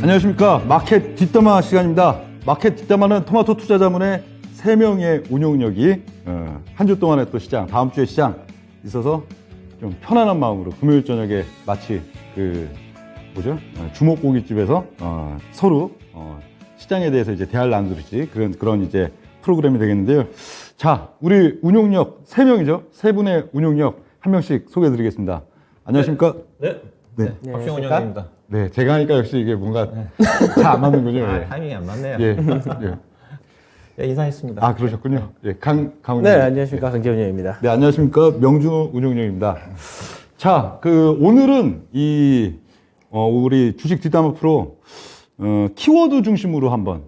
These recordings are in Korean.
안녕하십니까. 마켓 뒷담화 시간입니다. 마켓 뒷담화는 토마토 투자자문의 3명의 운용력이 한 주 동안의 또 시장, 다음 주의 시장 있어서 좀 편안한 마음으로 금요일 저녁에 마치 주먹고깃집에서 서로 시장에 대해서 이제 대화를 나누듯이 그런 이제 프로그램이 되겠는데요. 자, 우리 운용력 3명이죠. 3분의 운용력 한 명씩 소개해 드리겠습니다. 안녕하십니까? 네. 네. 박시영 원장입니다. 네, 제가 하니까 역시 이게 뭔가 잘 안 맞는군요. 아, 예. 타이밍이 안 맞네요. 예. 네, 인사했습니다. 아, 그러셨군요. 예, 강운영. 네, 안녕하십니까. 강재훈입니다. 네, 안녕하십니까. 명준호 운용력입니다. 자, 오늘은 우리 주식 뒷담화 프로, 키워드 중심으로 한번,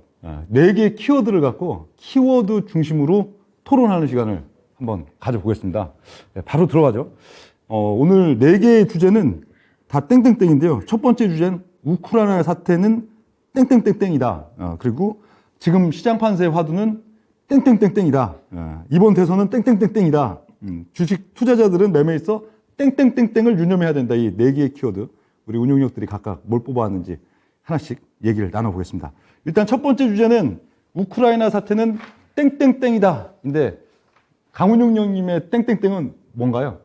4개의 키워드를 갖고 키워드 중심으로 토론하는 시간을 한번 가져보겠습니다. 네, 바로 들어가죠. 오늘 4개의 주제는 다 땡땡땡인데요. 첫 번째 주제는 우크라이나 사태는 땡땡땡땡이다. 그리고 지금 시장 판세의 화두는 땡땡땡땡이다. 이번 대선은 땡땡땡땡이다. 주식 투자자들은 매매에 있어 땡땡땡땡을 유념해야 된다. 이 4개의 키워드. 우리 운용력들이 각각 뭘 뽑아왔는지 하나씩 얘기를 나눠보겠습니다. 일단 첫 번째 주제는 우크라이나 사태는 땡땡땡이다. 근데 강운용님의 땡땡땡은 뭔가요?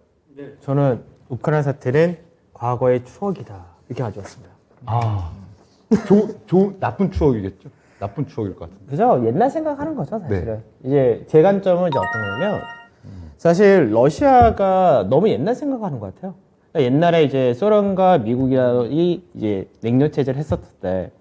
저는 우크라이나 사태는 과거의 추억이다. 이렇게 가져왔습니다. 나쁜 추억이겠죠? 나쁜 추억일 것 같은데. 그죠? 옛날 생각하는 거죠, 사실은. 이제 제 관점은 이제 어떤 거냐면, 사실 러시아가 너무 옛날 생각하는 것 같아요. 그러니까 옛날에 이제 소련과 미국이 이제 냉전 체제를 했었을 때,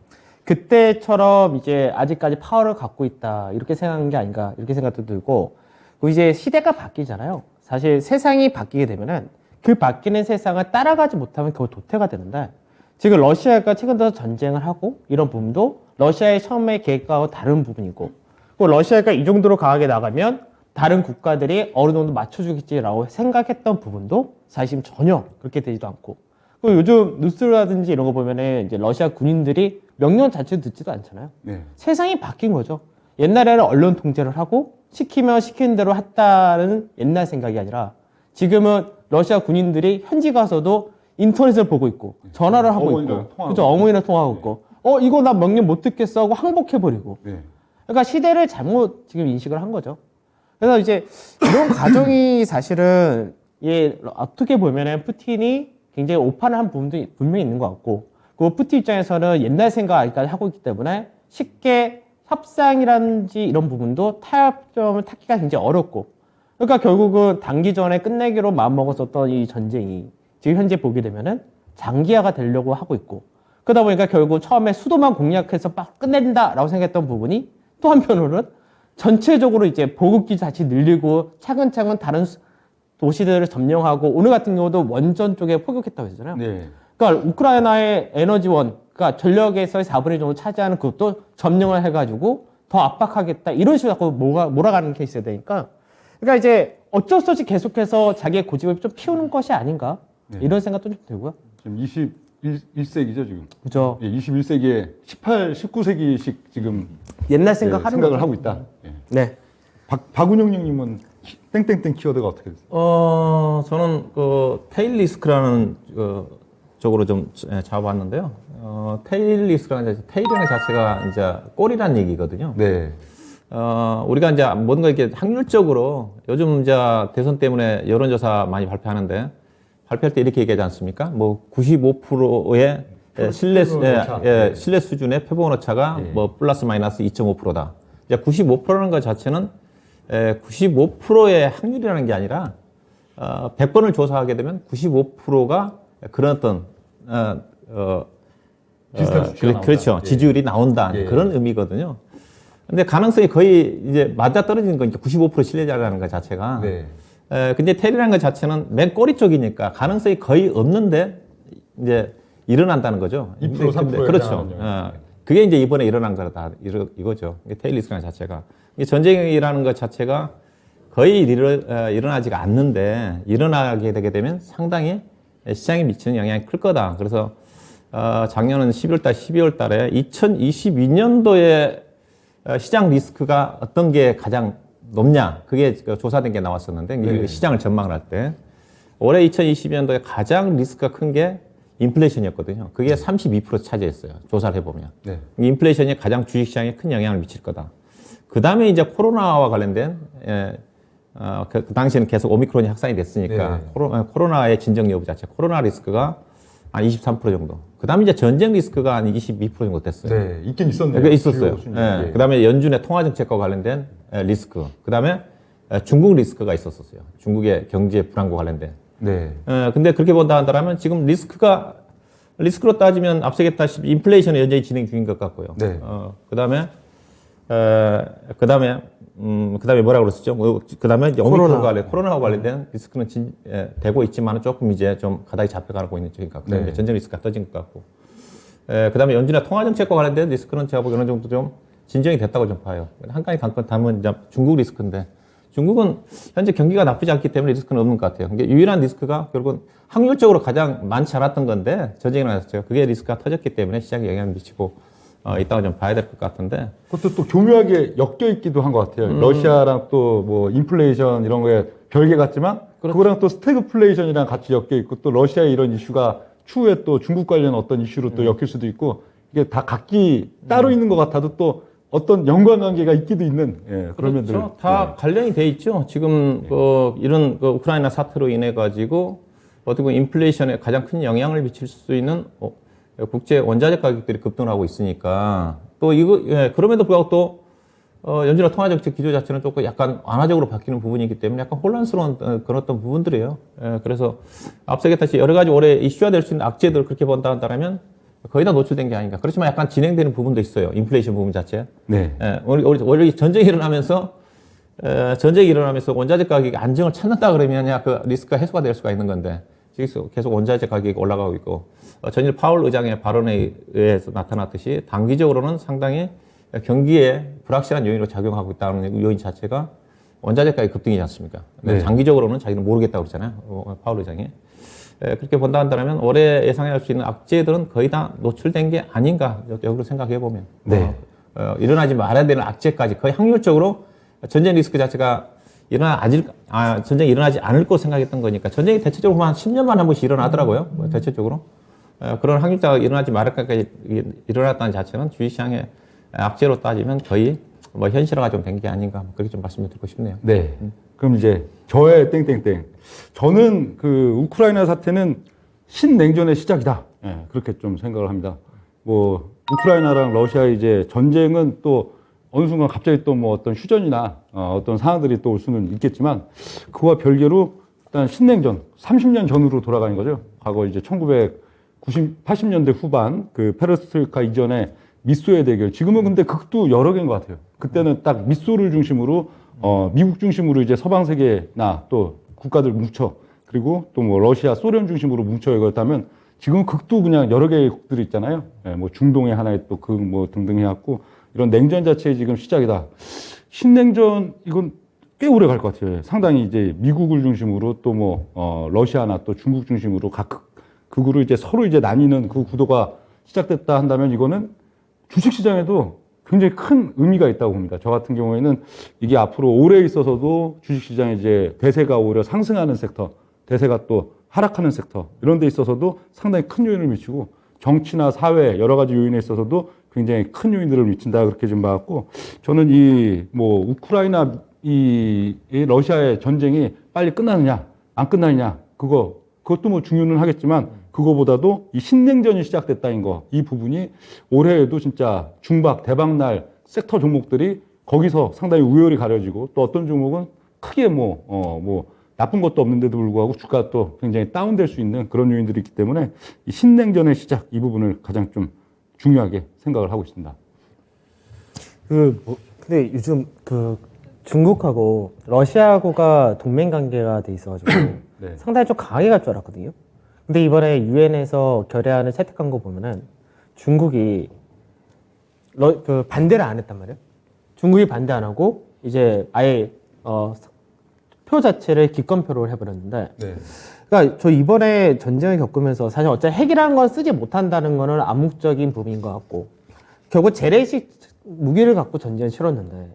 그때처럼 이제 아직까지 파워를 갖고 있다. 이렇게 생각하는 게 아닌가. 이렇게 생각도 들고, 그리고 이제 시대가 바뀌잖아요. 사실 세상이 바뀌게 되면은 그 바뀌는 세상을 따라가지 못하면 겨우 도태가 되는데, 지금 러시아가 최근 들어 전쟁을 하고 이런 부분도 러시아의 처음에 계획과는 다른 부분이고, 또 러시아가 이 정도로 강하게 나가면 다른 국가들이 어느 정도 맞춰주겠지라고 생각했던 부분도 사실 전혀 그렇게 되지도 않고, 그리고 요즘 뉴스라든지 이런 거 보면은 이제 러시아 군인들이 명령 자체도 듣지도 않잖아요. 네. 세상이 바뀐 거죠. 옛날에는 언론 통제를 하고 시키면 시키는 대로 했다는 옛날 생각이 아니라 지금은 러시아 군인들이 현지 가서도 인터넷을 보고 있고 전화를 하고 있고, 그죠? 어머니랑 통화하고 있고, 이거 나 명령 못 듣겠어 하고 항복해버리고. 네. 그러니까 시대를 잘못 지금 인식을 한 거죠. 그래서 이제 이런 과정이 사실은 어떻게 보면은 푸틴이 굉장히 오판을 한 부분도 분명히 있는 것 같고, 그 푸틴 입장에서는 옛날 생각 아직까지 하고 있기 때문에 쉽게 협상이라든지 이런 부분도 타협점을 찾기가 굉장히 어렵고, 그러니까 결국은 단기전에 끝내기로 마음먹었었던 이 전쟁이 지금 현재 보게 되면은 장기화가 되려고 하고 있고, 그러다 보니까 결국 처음에 수도만 공략해서 막 끝낸다라고 생각했던 부분이 또 한편으로는 전체적으로 이제 보급기 자체 늘리고 차근차근 다른 도시들을 점령하고, 오늘 같은 경우도 원전 쪽에 포격했다고 했잖아요. 네. 그러니까 우크라이나의 에너지원, 그러니까 전력에서의 4분의 1 정도 차지하는 그것도 점령을 해가지고 더 압박하겠다, 이런 식으로 자꾸 몰아가는 케이스가 되니까, 그러니까 이제 어쩔 수 없이 계속해서 자기의 고집을 좀 피우는 것이 아닌가, 이런 생각도 좀 들고요. 지금 21세기죠, 지금. 그죠. 예, 21세기에 19세기식 지금 옛날 생각하는 생각을 거죠. 하고 있다. 예. 네. 박운영님은 땡땡땡 키워드가 어떻게 됐어요? 저는 테일 리스크라는 쪽으로 좀 잡아봤는데요. 테일 리스크라는 테일이라는 자체가 이제 꼬리라는 얘기거든요. 네. 우리가 이제 뭔가 이렇게 확률적으로 요즘 이제 대선 때문에 여론조사 많이 발표하는데, 발표할 때 이렇게 얘기하지 않습니까? 뭐 95%의 신뢰 수준의 표본 오차가 뭐 플러스 마이너스 2.5%다. 이제 95%라는 것 자체는 95%의 확률이라는 게 아니라 100번을 조사하게 되면 95%가 그런 어떤 비슷한 수치가 그렇죠. 나온다. 지지율이 나온다. 그런 의미거든요. 근데 가능성이 거의 이제 맞아 떨어지는 거니까 95% 신뢰자라는 것 자체가. 네. 근데 테리라는 것 자체는 맨 꼬리 쪽이니까 가능성이 거의 없는데 이제 일어난다는 거죠. 2% 3%에 그렇죠. 그게 이제 이번에 일어난 거다. 이거죠. 테일 리스크라는 자체가. 전쟁이라는 것 자체가 거의 일어나지가 않는데, 일어나게 되게 되면 상당히 시장에 미치는 영향이 클 거다. 그래서 작년은 11월달, 12월달에 2022년도에 시장 리스크가 어떤 게 가장 높냐, 그게 조사된 게 나왔었는데, 시장을 전망을 할 때 올해 2022년도에 가장 리스크가 큰 게 인플레이션이었거든요. 그게 32% 차지했어요. 조사를 해보면. 네. 인플레이션이 가장 주식시장에 큰 영향을 미칠 거다. 그 다음에 이제 코로나와 관련된, 그 당시에는 계속 오미크론이 확산이 됐으니까 네. 코로나의 진정 여부 자체, 코로나 리스크가 한 23% 정도. 그 다음에 이제 전쟁 리스크가 한 22% 정도 됐어요. 네, 있긴 있었네요. 그게 있었어요. 주요 예. 예. 그 다음에 연준의 통화정책과 관련된 리스크. 그 다음에 중국 리스크가 있었어요. 중국의 경제 불안과 관련된. 네. 근데 그렇게 본다 한다면 지금 리스크로 따지면 앞서겠다시피 인플레이션이 여전히 진행 중인 것 같고요. 네. 그 다음에 뭐라 그랬었죠? 그 다음에 코로나와 관련된 리스크는 되고 있지만 조금 이제 좀 가닥이 잡혀가고 있는 쪽인 것 같고, 네. 전쟁 리스크가 떠진 것 같고, 그 다음에 연준의 통화정책과 관련된 리스크는 제가 보기에는 어느 정도 좀 진정이 됐다고 좀 봐요. 한 가지 관건 담은 이제 중국 리스크인데, 중국은 현재 경기가 나쁘지 않기 때문에 리스크는 없는 것 같아요. 그러니까 유일한 리스크가 결국은 확률적으로 가장 많지 않았던 건데 전쟁이 나왔어요. 그게 리스크가 터졌기 때문에 시장에 영향을 미치고 있다고 좀 봐야 될 것 같은데. 그것도 또 교묘하게 엮여 있기도 한 것 같아요. 러시아랑 또 뭐 인플레이션 이런 거에 별개 같지만 그거랑 또 스태그플레이션이랑 같이 엮여 있고 또 러시아의 이런 이슈가 추후에 또 중국 관련 어떤 이슈로 또 엮일 수도 있고 이게 다 각기 따로 있는 것 같아도 또 어떤 연관관계가 있기도 있는 그런 면들. 그렇죠. 다 관련이 돼 있죠. 지금 이런 우크라이나 사태로 인해 가지고 어떻게 보면 인플레이션에 가장 큰 영향을 미칠 수 있는 국제 원자재 가격들이 급등하고 있으니까 또 이거 그럼에도 불구하고 또 연준의 통화정책 기조 자체는 조금 약간 완화적으로 바뀌는 부분이기 때문에 약간 혼란스러운 그런 어떤 부분들이에요. 그래서 앞서 얘기했듯이 여러 가지 올해 이슈화 될 수 있는 악재들을 그렇게 본다 한다면 거의 다 노출된 게 아닌가. 그렇지만 약간 진행되는 부분도 있어요. 인플레이션 부분 자체. 네. 원래 전쟁이 일어나면서 원자재 가격이 안정을 찾는다 그러면 그 리스크가 해소가 될 수가 있는 건데 계속 원자재 가격이 올라가고 있고 전일 파월 의장의 발언에 의해서 나타났듯이 단기적으로는 상당히 경기에 불확실한 요인으로 작용하고 있다는 요인 자체가 원자재 가격 급등이지 않습니까? 네. 장기적으로는 자기는 모르겠다고 그러잖아요. 파월 의장이. 그렇게 본다 한다면 올해 예상할 수 있는 악재들은 거의 다 노출된 게 아닌가 역으로 생각해 보면 네. 일어나지 말아야 되는 악재까지 거의 확률적으로 전쟁 리스크 자체가 전쟁이 일어나지 않을 거 생각했던 거니까 전쟁이 대체적으로 한 10년만 한 번씩 일어나더라고요. 대체적으로 그런 확률자가 일어나지 말까지 일어났다는 자체는 주식시장의 악재로 따지면 거의 현실화가 좀 된 게 아닌가 그렇게 좀 말씀을 드리고 싶네요. 네. 그럼 이제 저의 땡땡땡. 저는 그 우크라이나 사태는 신냉전의 시작이다. 그렇게 좀 생각을 합니다. 뭐 우크라이나랑 러시아의 이제 전쟁은 또 어느 순간 갑자기 또 뭐 어떤 휴전이나 어떤 상황들이 또 올 수는 있겠지만 그와 별개로 일단 신냉전 30년 전으로 돌아가는 거죠. 과거 이제 1980년대 후반 그 페레스트로이카 이전에 미소의 대결. 지금은 근데 극도 여러 개인 것 같아요. 그때는 딱 미소를 중심으로 미국 중심으로 이제 서방 세계나 또 국가들 뭉쳐 그리고 또 뭐 러시아, 소련 중심으로 뭉쳐 이거였다면 지금 극도 그냥 여러 개의 국들이 있잖아요. 뭐 중동의 하나의 또 그 뭐 등등 해갖고 이런 냉전 자체의 지금 시작이다. 신냉전 이건 꽤 오래 갈 것 같아요. 상당히 이제 미국을 중심으로 또 뭐 러시아나 또 중국 중심으로 각 극으로 이제 서로 이제 나뉘는 그 구도가 시작됐다 한다면 이거는 주식시장에도 굉장히 큰 의미가 있다고 봅니다. 저 같은 경우에는 이게 앞으로 올해 있어서도 주식시장에 이제 대세가 오히려 상승하는 섹터, 대세가 또 하락하는 섹터 이런 데 있어서도 상당히 큰 요인을 미치고 정치나 사회 여러 가지 요인에 있어서도 굉장히 큰 요인들을 미친다 그렇게 좀 봐갖고 저는 이 뭐 우크라이나 이 러시아의 전쟁이 빨리 끝나느냐 안 끝나느냐 그것도 뭐 중요는 하겠지만 그거보다도 이 신냉전이 시작됐다는 거, 이 부분이 올해에도 진짜 중박, 대박날 섹터 종목들이 거기서 상당히 우열이 가려지고 또 어떤 종목은 크게 뭐 나쁜 것도 없는데도 불구하고 주가가 또 굉장히 다운될 수 있는 그런 요인들이 있기 때문에 이 신냉전의 시작, 이 부분을 가장 좀 중요하게 생각을 하고 있습니다. 근데 요즘 중국하고 러시아하고가 동맹 관계가 돼 있어가지고 네. 상당히 좀 강하게 갈 줄 알았거든요. 근데 이번에 유엔에서 결의안을 채택한 거 보면은 중국이 반대를 안 했단 말이에요. 중국이 반대 안 하고 이제 아예 표 자체를 기권표로 해버렸는데, 네. 그러니까 저 이번에 전쟁을 겪으면서 사실 어차피 핵이라는 건 쓰지 못한다는 거는 암묵적인 부분인 것 같고 결국 재래식 무기를 갖고 전쟁을 치렀는데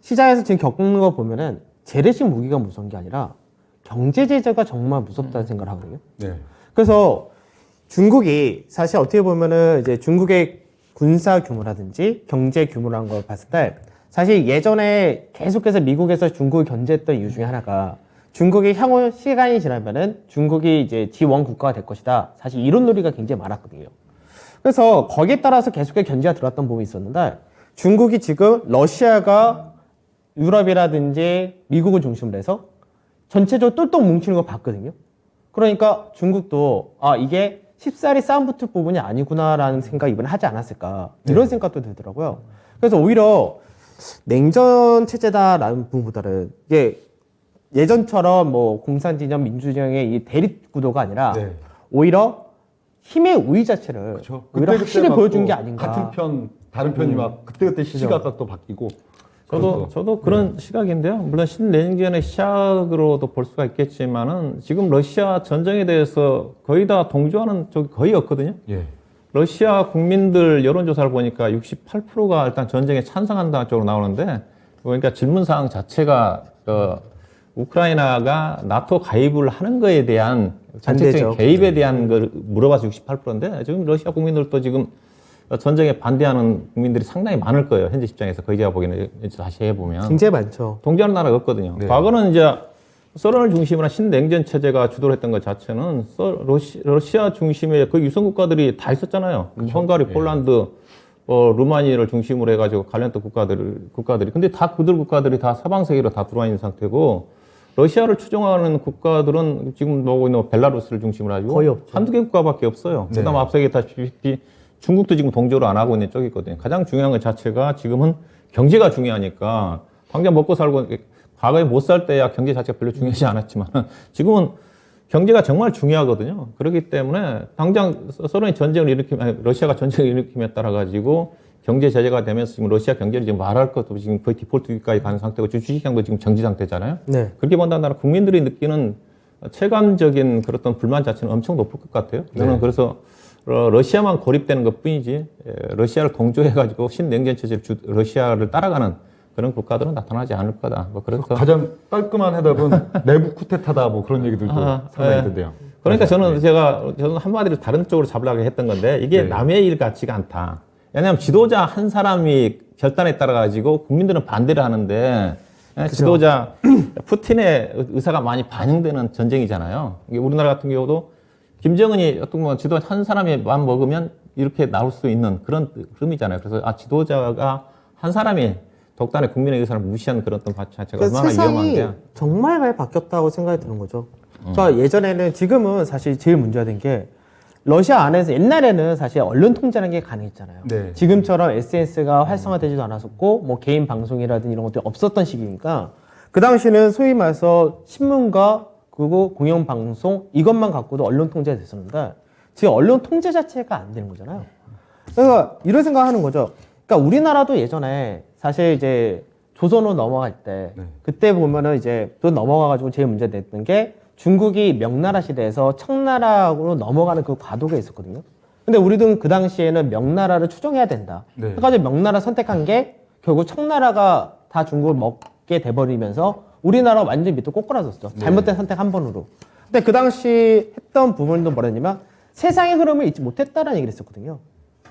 시장에서 지금 겪는 거 보면은 재래식 무기가 무서운 게 아니라 경제 제재가 정말 무섭다는 생각을 하거든요. 네. 그래서 중국이 사실 어떻게 보면은 이제 중국의 군사 규모라든지 경제 규모라는 걸 봤을 때 사실 예전에 계속해서 미국에서 중국을 견제했던 이유 중에 하나가 중국이 향후 시간이 지나면은 중국이 이제 G1 국가가 될 것이다. 사실 이런 논리가 굉장히 많았거든요. 그래서 거기에 따라서 계속해서 견제가 들어왔던 부분이 있었는데 중국이 지금 러시아가 유럽이라든지 미국을 중심으로 해서 전체적으로 똘똘 뭉치는 걸 봤거든요. 그러니까 중국도 아 이게 쉽사리 싸움 붙을 부분이 아니구나라는 생각 이번에 하지 않았을까 이런 생각도 들더라고요. 그래서 오히려 냉전 체제다라는 부분보다는 이게 예전처럼 뭐 공산진영, 민주진영의 이 대립 구도가 아니라 네. 오히려 힘의 우위 자체를 그렇죠. 오히려 확실히 보여준 게 아닌가. 같은 편, 다른 편이 막 그때그때 시각각도 바뀌고. 저도 그런 시각인데요. 물론 신냉전의 시작으로도 볼 수가 있겠지만은 지금 러시아 전쟁에 대해서 거의 다 동조하는 쪽이 거의 없거든요. 예. 러시아 국민들 여론조사를 보니까 68%가 일단 전쟁에 찬성한다는 쪽으로 나오는데 그러니까 질문사항 자체가 우크라이나가 나토 가입을 하는 거에 대한 전체적인 개입에 대한 걸 물어봐서 68%인데 지금 러시아 국민들도 지금 전쟁에 반대하는 국민들이 상당히 많을 거예요. 현재 입장에서 거의 제가 보기에는 다시 해보면 굉장히 많죠. 동조하는 나라가 없거든요. 네. 과거는 이제 소련을 중심으로 한 신냉전 체제가 주도를 했던 것 자체는 러시아 중심의 그 유성 국가들이 다 있었잖아요. 헝가리, 폴란드, 루마니아를 중심으로 해가지고 관련된 국가들이. 근데 다 그들 국가들이 다 서방 세계로 다 들어와 있는 상태고 러시아를 추종하는 국가들은 지금 보고 있는 벨라루스를 중심으로 하고 거의 없죠. 한두 개 국가밖에 없어요. 네. 그다음 앞서 얘기했다시피 중국도 지금 동조를 안 하고 있는 쪽이 있거든요. 가장 중요한 것 자체가 지금은 경제가 중요하니까 당장 먹고 살고 과거에 못 살 때야 경제 자체가 별로 중요하지 않았지만 지금은 경제가 정말 중요하거든요. 그렇기 때문에 당장 소련이 전쟁을 일으키면 러시아가 전쟁을 일으킴에 따라 가지고 경제 제재가 되면서 지금 러시아 경제를 지금 말할 것도 지금 거의 디폴트 위기까지 가는 상태고 지금 주식시장도 지금 정지 상태잖아요. 네. 그렇게 본다면 국민들이 느끼는 체감적인 그런 어떤 불만 자체는 엄청 높을 것 같아요. 저는 그래서 러시아만 고립되는 것 뿐이지 러시아를 동조해가지고 신냉전 체제를 러시아를 따라가는 그런 국가들은 나타나지 않을 거다. 뭐 그래서 가장 깔끔한 해답은 내부 쿠데타다 뭐 그런 얘기들도 상당히 있던데요. 그러니까 저는 한마디로 다른 쪽으로 잡으려고 했던 건데 이게 네. 남의 일 같지가 않다. 왜냐하면 지도자 한 사람이 결단에 따라 가지고 국민들은 반대를 하는데 지도자 푸틴의 의사가 많이 반영되는 전쟁이잖아요. 이게 우리나라 같은 경우도 김정은이 어떤 뭐 지도자 한 사람이 마음 먹으면 이렇게 나올 수 있는 그런 흐름이잖아요. 그래서 지도자가 한 사람이 독단의 국민의 의사를 무시하는 그런 어떤 자체가 그러니까 얼마나 세상이 위험한데. 정말 많이 바뀌었다고 생각이 드는 거죠. 그러니까 예전에는 지금은 사실 제일 문제가 된 게 러시아 안에서 옛날에는 사실 언론 통제라는 게 가능했잖아요. 네. 지금처럼 SNS가 활성화되지도 않았었고 뭐 개인 방송이라든지 이런 것들이 없었던 시기니까 그 당시는 소위 말해서 신문과 그리고 공영방송 이것만 갖고도 언론 통제가 됐었는데 지금 언론 통제 자체가 안 되는 거잖아요. 그래서 이런 생각하는 거죠. 그러니까 우리나라도 예전에 사실 이제 조선으로 넘어갈 때 네. 그때 보면은 이제 또 넘어가가지고 제일 문제됐던 게 중국이 명나라 시대에서 청나라로 넘어가는 그 과도가 있었거든요. 근데 우리도 그 당시에는 명나라를 추종해야 된다. 네. 해가지고 명나라 선택한 게 결국 청나라가 다 중국을 먹게 돼버리면서 우리나라 완전 밑으로 꼬꾸라졌어. 잘못된 선택 한 번으로. 근데 그 당시 했던 부분도 뭐랬냐면 세상의 흐름을 잊지 못했다라는 얘기를 했었거든요.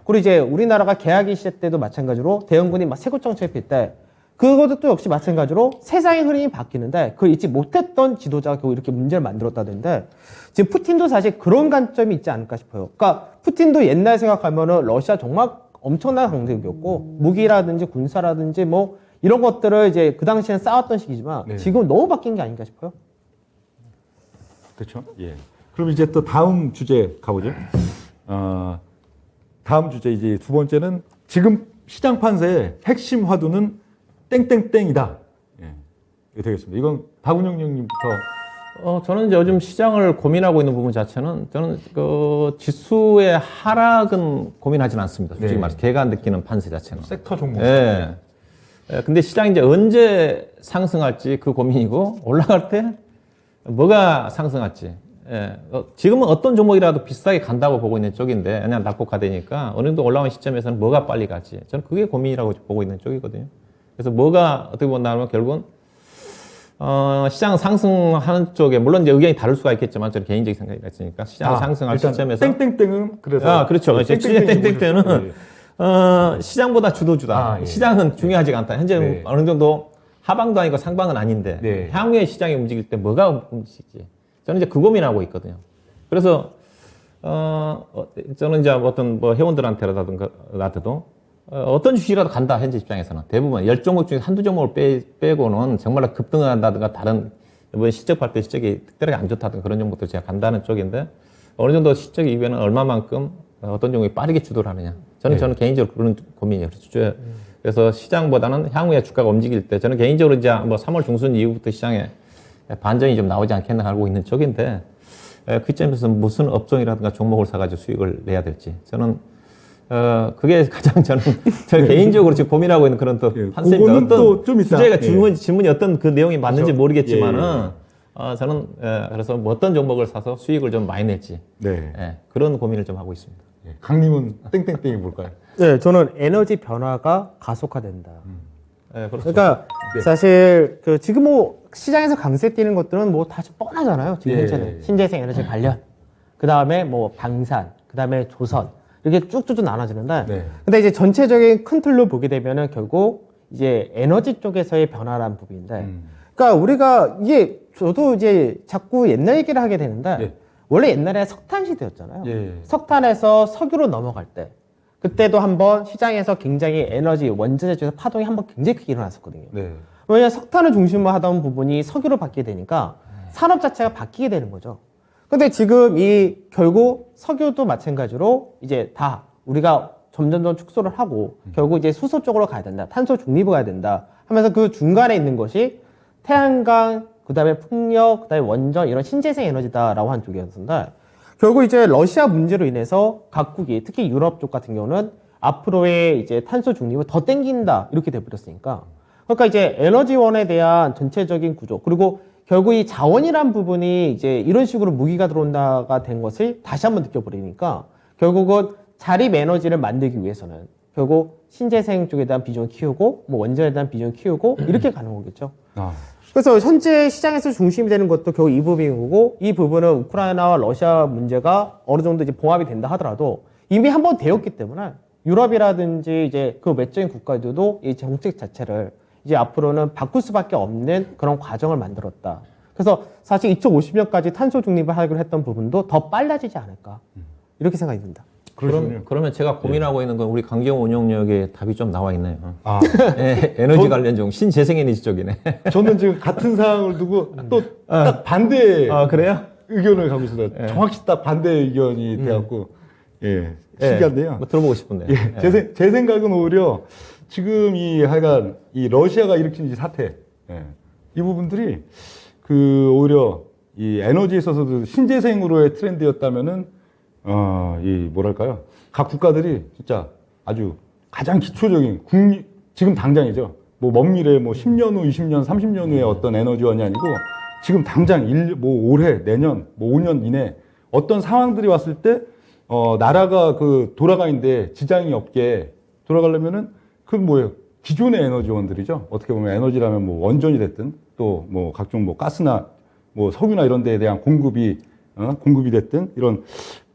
그리고 이제 우리나라가 개화기 시대 때도 마찬가지로 대원군이 막 세국정책을 필 때 그것도 또 역시 마찬가지로 세상의 흐름이 바뀌는데 그걸 잊지 못했던 지도자가 결국 이렇게 문제를 만들었다던데 지금 푸틴도 사실 그런 관점이 있지 않을까 싶어요. 그러니까 푸틴도 옛날 생각하면은 러시아 정말 엄청난 강대국이었고 무기라든지 군사라든지 뭐 이런 것들을 이제 그 당시엔 쌓았던 시기지만 네. 지금 너무 바뀐 게 아닌가 싶어요. 그렇죠. 예. 그럼 이제 또 다음 주제 가보죠. 다음 주제 이제 두 번째는 지금 시장 판세의 핵심 화두는 땡땡땡이다. 예. 이게 되겠습니다. 이건 박운영 형님부터. 저는 이제 요즘 시장을 고민하고 있는 부분 자체는 저는 그 지수의 하락은 고민하지는 않습니다. 솔직히 네. 말해서 제가 느끼는 판세 자체는. 섹터 종목. 예. 근데 시장이 이제 언제 상승할지 그 고민이고 올라갈 때 뭐가 상승할지. 예. 지금은 어떤 종목이라도 비싸게 간다고 보고 있는 쪽인데 그냥 낙폭화되니까 어느 정도 올라온 시점에서는 뭐가 빨리 갈지. 저는 그게 고민이라고 보고 있는 쪽이거든요. 그래서 뭐가 어떻게 본다면 결국은 시장 상승하는 쪽에 물론 이제 의견이 다를 수가 있겠지만 저는 개인적인 생각이 있으니까 시장 상승할 일단 시점에서 땡땡땡은 그래서 그렇죠. 이제 땡땡땡은 시장보다 주도주다. 예. 시장은 중요하지가 않다. 현재 네. 어느 정도 하방도 아니고 상방은 아닌데 네. 향후에 시장이 움직일 때 뭐가 움직이지? 저는 이제 그 고민하고 있거든요. 그래서 저는 이제 어떤 뭐 회원들한테라도 어떤 주식이라도 간다. 현재 입장에서는 대부분 10종목 중에 한두 종목을 빼고는 정말 급등한다든가 다른 이번 실적 발표 실적이 특별하게 안 좋다든가 그런 종목들 제가 간다는 쪽인데 어느 정도 실적 이후에는 얼마만큼 어떤 종목이 빠르게 주도를 하느냐. 저는 개인적으로 그런 고민이에요. 그래서 시장보다는 향후에 주가가 움직일 때 저는 개인적으로 이제 뭐 3월 중순 이후부터 시장에 반전이 좀 나오지 않겠나 하고 있는 쪽인데 그 점에서 무슨 업종이라든가 종목을 사가지고 수익을 내야 될지 저는 그게 가장 저는 개인적으로 지금 고민하고 있는 그런 또 판세입니다. 그거는 또좀 있다. 주제가 예. 질문이 어떤 그 내용이 맞는지 그렇죠. 모르겠지만은 저는 그래서 뭐 어떤 종목을 사서 수익을 좀 많이 낼지 네. 그런 고민을 좀 하고 있습니다. 예. 강님은 땡땡땡이 뭘까요? 네, 저는 에너지 변화가 가속화된다. 그렇죠. 그러니까 네. 사실 그 지금 뭐 시장에서 강세 띄는 것들은 뭐 다 뻔하잖아요. 지금 예. 현재는 신재생 에너지 관련, 그 다음에 뭐 방산, 그 다음에 조선 이렇게 쭉쭉 나눠지는데, 네. 근데 이제 전체적인 큰 틀로 보게 되면은 결국 이제 에너지 쪽에서의 변화라는 부분인데, 그러니까 우리가 이게 저도 이제 자꾸 옛날 얘기를 하게 되는데, 예. 원래 옛날에 석탄 시대였잖아요. 예. 석탄에서 석유로 넘어갈 때. 그때도 한번 시장에서 굉장히 에너지 원자재 쪽에서 파동이 한번 굉장히 크게 일어났었거든요. 네. 왜냐하면 석탄을 중심으로 하던 부분이 석유로 바뀌게 되니까 산업 자체가 바뀌게 되는 거죠. 근데 지금 이 결국 석유도 마찬가지로 이제 다 우리가 점점 축소를 하고 결국 이제 수소 쪽으로 가야 된다. 탄소 중립으로 가야 된다. 하면서 그 중간에 있는 것이 태양광, 그 다음에 풍력, 그 다음에 원전 이런 신재생 에너지다라고 한 쪽이었는데 결국 이제 러시아 문제로 인해서 각국이 특히 유럽 쪽 같은 경우는 앞으로의 이제 탄소 중립을 더 땡긴다 이렇게 돼버렸으니까 그러니까 이제 에너지원에 대한 전체적인 구조 그리고 결국 이 자원이란 부분이 이제 이런 식으로 무기가 들어온다가 된 것을 다시 한번 느껴버리니까 결국은 자립 에너지를 만들기 위해서는 결국 신재생 쪽에 대한 비중을 키우고 뭐 원전에 대한 비중을 키우고 이렇게 가는 거겠죠. 그래서 현재 시장에서 중심이 되는 것도 결국 이 부분인 거고 이 부분은 우크라이나와 러시아 문제가 어느 정도 이제 봉합이 된다 하더라도 이미 한번 되었기 때문에 유럽이라든지 이제 그 외적인 국가들도 이 정책 자체를 이제 앞으로는 바꿀 수밖에 없는 그런 과정을 만들었다. 그래서 사실 2050년까지 탄소 중립을 하기로 했던 부분도 더 빨라지지 않을까 이렇게 생각이 듭니다. 그러면 제가 고민하고 있는 건 우리 강경 운용력에 답이 좀 나와 있네요. 아, 에너지 관련 종 신재생에너지 쪽이네. 저는 지금 같은 상황을 두고 또 딱 반대 그래요? 의견을 갖고 있습니다. 정확히 딱 반대 의견이 돼갖고 신기한데요. 뭐 들어보고 싶은데. 제 생각은 오히려 지금 이 하여간 이 러시아가 일으킨 이 사태 이 부분들이 그 오히려 이 에너지에 있어서도 신재생으로의 트렌드였다면은 이 뭐랄까요? 각 국가들이 진짜 아주 가장 기초적인 지금 당장이죠. 뭐 먼 미래 뭐 10년 후, 20년, 30년 후에 어떤 에너지원이 아니고 지금 당장 뭐 올해, 내년, 뭐 5년 이내 어떤 상황들이 왔을 때 나라가 그 돌아가는데 지장이 없게 돌아가려면은 그 뭐예요? 기존의 에너지원들이죠. 어떻게 보면 에너지라면 뭐 원전이 됐든 또 뭐 각종 뭐 가스나 뭐 석유나 이런 데에 대한 공급이 됐든 이런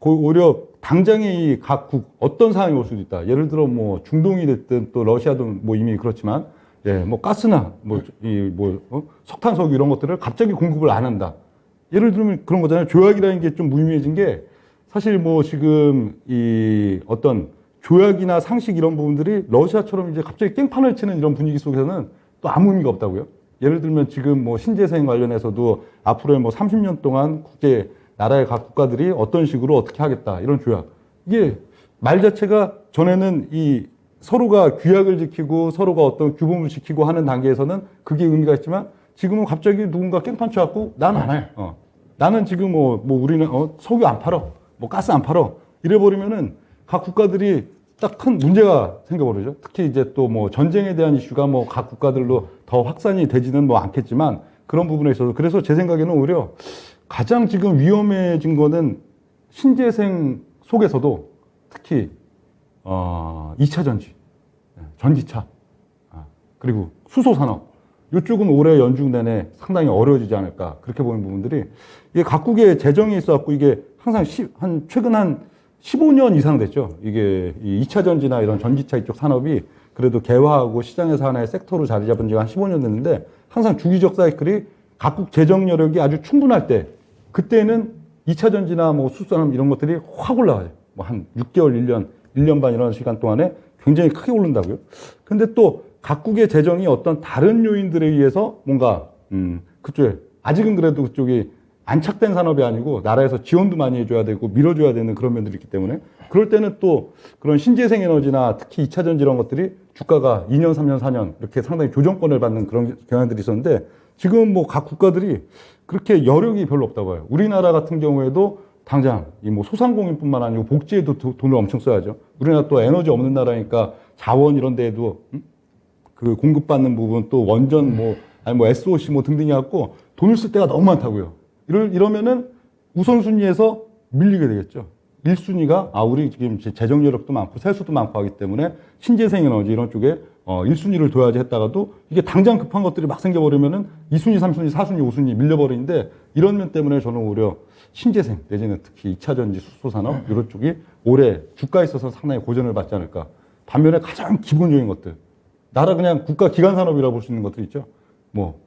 오히려 당장의 이 각국 어떤 상황이 올 수도 있다. 예를 들어 뭐 중동이 됐든 또 러시아도 뭐 이미 그렇지만 뭐 가스나 석탄, 석유 이런 것들을 갑자기 공급을 안 한다. 예를 들면 그런 거잖아요. 조약이라는 게 좀 무의미해진 게 사실 뭐 지금 이 어떤 조약이나 상식 이런 부분들이 러시아처럼 이제 갑자기 깽판을 치는 이런 분위기 속에서는 또 아무 의미가 없다고요. 예를 들면 지금 뭐 신재생 관련해서도 앞으로의 뭐 30년 동안 나라의 각 국가들이 어떤 식으로 어떻게 하겠다 이런 조약 이게 말 자체가 전에는 이 서로가 규약을 지키고 서로가 어떤 규범을 지키고 하는 단계에서는 그게 의미가 있지만 지금은 갑자기 누군가 깽판 쳐갖고 난 안 해. 나는 지금 뭐 우리는 석유 안 팔어, 뭐 가스 안 팔어 이래버리면은 각 국가들이 딱 큰 문제가 생겨버리죠. 특히 이제 또 뭐 전쟁에 대한 이슈가 뭐 각 국가들로 더 확산이 되지는 뭐 않겠지만 그런 부분에 있어서 그래서 제 생각에는 오히려 가장 지금 위험해진 거는 신재생 속에서도 특히 2차 전지, 전기차, 그리고 수소 산업 이쪽은 올해 연중 내내 상당히 어려워지지 않을까 그렇게 보는 부분들이 이게 각국의 재정이 있어갖고 이게 항상 최근 한 15년 이상 됐죠. 이게 이 2차 전지나 이런 전기차 이쪽 산업이 그래도 개화하고 시장에서 하나의 섹터로 자리 잡은 지가 한 15년 됐는데 항상 주기적 사이클이 각국 재정 여력이 아주 충분할 때 그때는 2차 전지나 뭐 수산업 이런 것들이 확 올라가요. 뭐 한 6개월, 1년 반 이런 시간 동안에 굉장히 크게 오른다고요. 근데 또 각국의 재정이 어떤 다른 요인들에 의해서 뭔가 그쪽에 아직은 그래도 그쪽이 안착된 산업이 아니고 나라에서 지원도 많이 해줘야 되고 밀어줘야 되는 그런 면들이 있기 때문에 그럴 때는 또 그런 신재생 에너지나 특히 2차 전지 이런 것들이 주가가 2년, 3년, 4년 이렇게 상당히 조정권을 받는 그런 경향들이 있었는데 지금 뭐 각 국가들이 그렇게 여력이 별로 없다고 봐요. 우리나라 같은 경우에도 당장 이 뭐 소상공인뿐만 아니고 복지에도 돈을 엄청 써야죠. 우리나라 또 에너지 없는 나라니까 자원 이런 데에도 그 공급받는 부분 또 원전 뭐 아니 뭐 SOC 뭐 등등이 갖고 돈을 쓸 때가 너무 많다고요. 이러면은 우선순위에서 밀리게 되겠죠. 1순위가 우리 지금 재정 여력도 많고 세수도 많고 하기 때문에 신재생 에너지 이런 쪽에 1순위를 둬야지 했다가도 이게 당장 급한 것들이 막 생겨버리면은 2순위, 3순위, 4순위, 5순위 밀려버리는데 이런 면 때문에 저는 오히려 신재생 내지는 특히 2차 전지 수소 산업 이런 쪽이 올해 주가에 있어서 상당히 고전을 받지 않을까. 반면에 가장 기본적인 것들 나라 그냥 국가 기관 산업이라고 볼 수 있는 것들 있죠. 뭐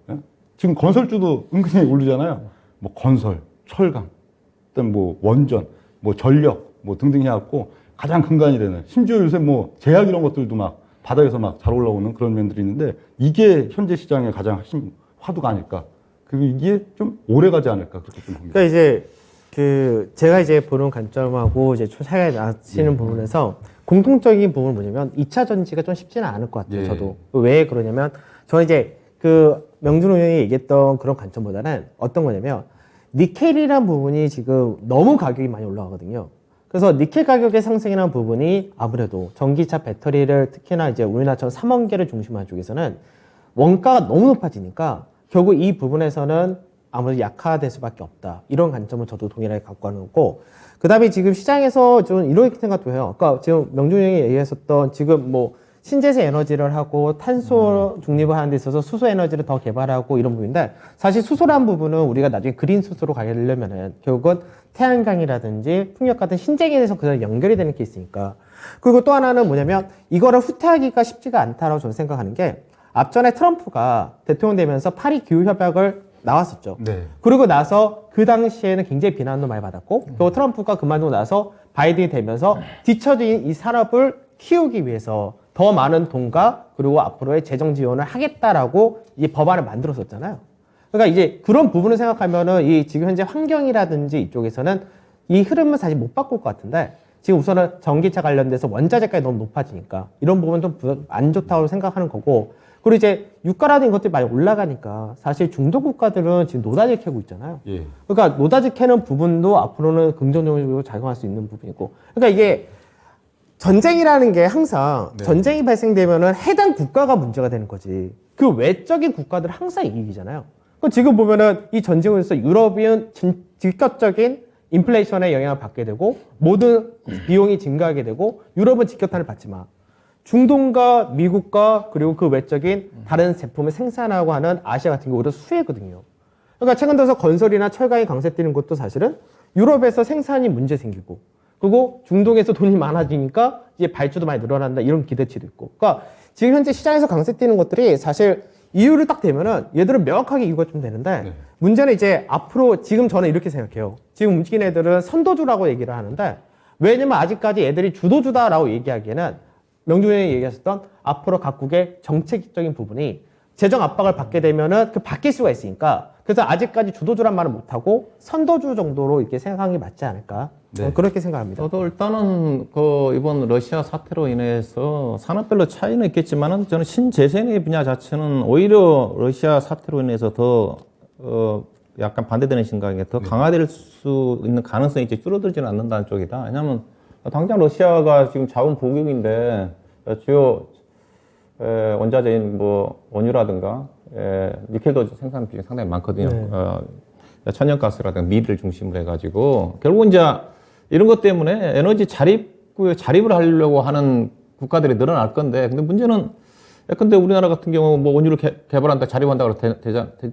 지금 건설주도 은근히 오르잖아요. 뭐 건설, 철강, 일단 뭐 원전, 뭐 전력, 뭐 등등 해갖고 가장 근간이 되는 심지어 요새 뭐 제약 이런 것들도 막 바닥에서 막 잘 올라오는 그런 면들이 있는데 이게 현재 시장의 가장 핵심 화두가 아닐까. 그리고 이게 좀 오래 가지 않을까 그렇게 좀 봅니다. 그러니까 이제 제가 이제 보는 관점하고 이제 차이가 나시는 부분에서 공통적인 부분은 뭐냐면 2차 전지가 좀 쉽지는 않을 것 같아요. 저도 왜 그러냐면 저는 이제 명준 의원이 얘기했던 그런 관점보다는 어떤 거냐면 니켈이라는 부분이 지금 너무 가격이 많이 올라가거든요. 그래서 니켈 가격의 상승이라는 부분이 아무래도 전기차 배터리를 특히나 이제 우리나라처럼 3원계를 중심한 쪽에서는 원가가 너무 높아지니까 결국 이 부분에서는 아무래도 약화될 수밖에 없다. 이런 관점을 저도 동일하게 갖고 가는 거고 그 다음에 지금 시장에서 좀 이런 생각도 해요. 아까 지금 명준 형이 얘기했었던 지금 뭐 신재생 에너지를 하고 탄소 중립을 하는 데 있어서 수소 에너지를 더 개발하고 이런 부분인데 사실 수소라는 부분은 우리가 나중에 그린 수소로 가려면은 결국은 태양광이라든지 풍력 같은 신재생에서 그냥 연결이 되는 게 있으니까 그리고 또 하나는 뭐냐면 이거를 후퇴하기가 쉽지가 않다라고 저는 생각하는 게 앞전에 트럼프가 대통령 되면서 파리 기후협약을 나왔었죠. 네. 그리고 나서 그 당시에는 굉장히 비난도 많이 받았고 또 트럼프가 그만두고 나서 바이든이 되면서 뒤처진 이 산업을 키우기 위해서 더 많은 돈과 그리고 앞으로의 재정 지원을 하겠다라고 이 법안을 만들었었잖아요. 그러니까 이제 그런 부분을 생각하면은 이 지금 현재 환경이라든지 이쪽에서는 이 흐름은 사실 못 바꿀 것 같은데 지금 우선은 전기차 관련돼서 원자재까지 너무 높아지니까 이런 부분은 좀 안 좋다고 생각하는 거고 그리고 이제 유가라든지 것들이 많이 올라가니까 사실 중도 국가들은 지금 노다지 캐고 있잖아요. 예. 그러니까 노다지 캐는 부분도 앞으로는 긍정적으로 작용할 수 있는 부분이고 그러니까 이게 전쟁이라는 게 항상 전쟁이 발생되면은 해당 국가가 문제가 되는 거지. 그 외적인 국가들은 항상 이익이잖아요. 그럼 지금 보면은 이 전쟁으로 인해서 유럽은 직접적인 인플레이션의 영향을 받게 되고 모든 비용이 증가하게 되고 유럽은 직격탄을 받지만 중동과 미국과 그리고 그 외적인 다른 제품을 생산하고 하는 아시아 같은 경우 오히려 수혜거든요. 그러니까 최근 들어서 건설이나 철강이 강세되는 것도 사실은 유럽에서 생산이 문제 생기고 그리고 중동에서 돈이 많아지니까 이제 발주도 많이 늘어난다 이런 기대치도 있고. 그러니까 지금 현재 시장에서 강세되는 것들이 사실 이유를 딱 대면은 얘들은 명확하게 이유가 좀 되는데 문제는 이제 앞으로 지금 저는 이렇게 생각해요. 지금 움직이는 애들은 선도주라고 얘기를 하는데 왜냐면 아직까지 애들이 주도주다라고 얘기하기에는 명준이 얘기하셨던 앞으로 각국의 정책적인 부분이 재정 압박을 받게 되면은 그 바뀔 수가 있으니까 그래서 아직까지 주도주란 말은 못하고 선도주 정도로 이렇게 생각하는 게 맞지 않을까 그렇게 생각합니다. 저도 일단은 이번 러시아 사태로 인해서 산업별로 차이는 있겠지만은 저는 신재생의 분야 자체는 오히려 러시아 사태로 인해서 더 약간 반대되는 생각에 더 강화될 수 있는 가능성이 이제 줄어들지는 않는다는 쪽이다. 왜냐하면 당장 러시아가 지금 자원 보급인데 주요 원자재인 뭐 원유라든가 니켈도 생산 비중이 상당히 많거든요. 천연가스라든가 미를 중심으로 해가지고 결국 이제 이런 것 때문에 에너지 자립을 하려고 하는 국가들이 늘어날 건데 근데 문제는 근데 우리나라 같은 경우 뭐 원유를 개발한다, 자립한다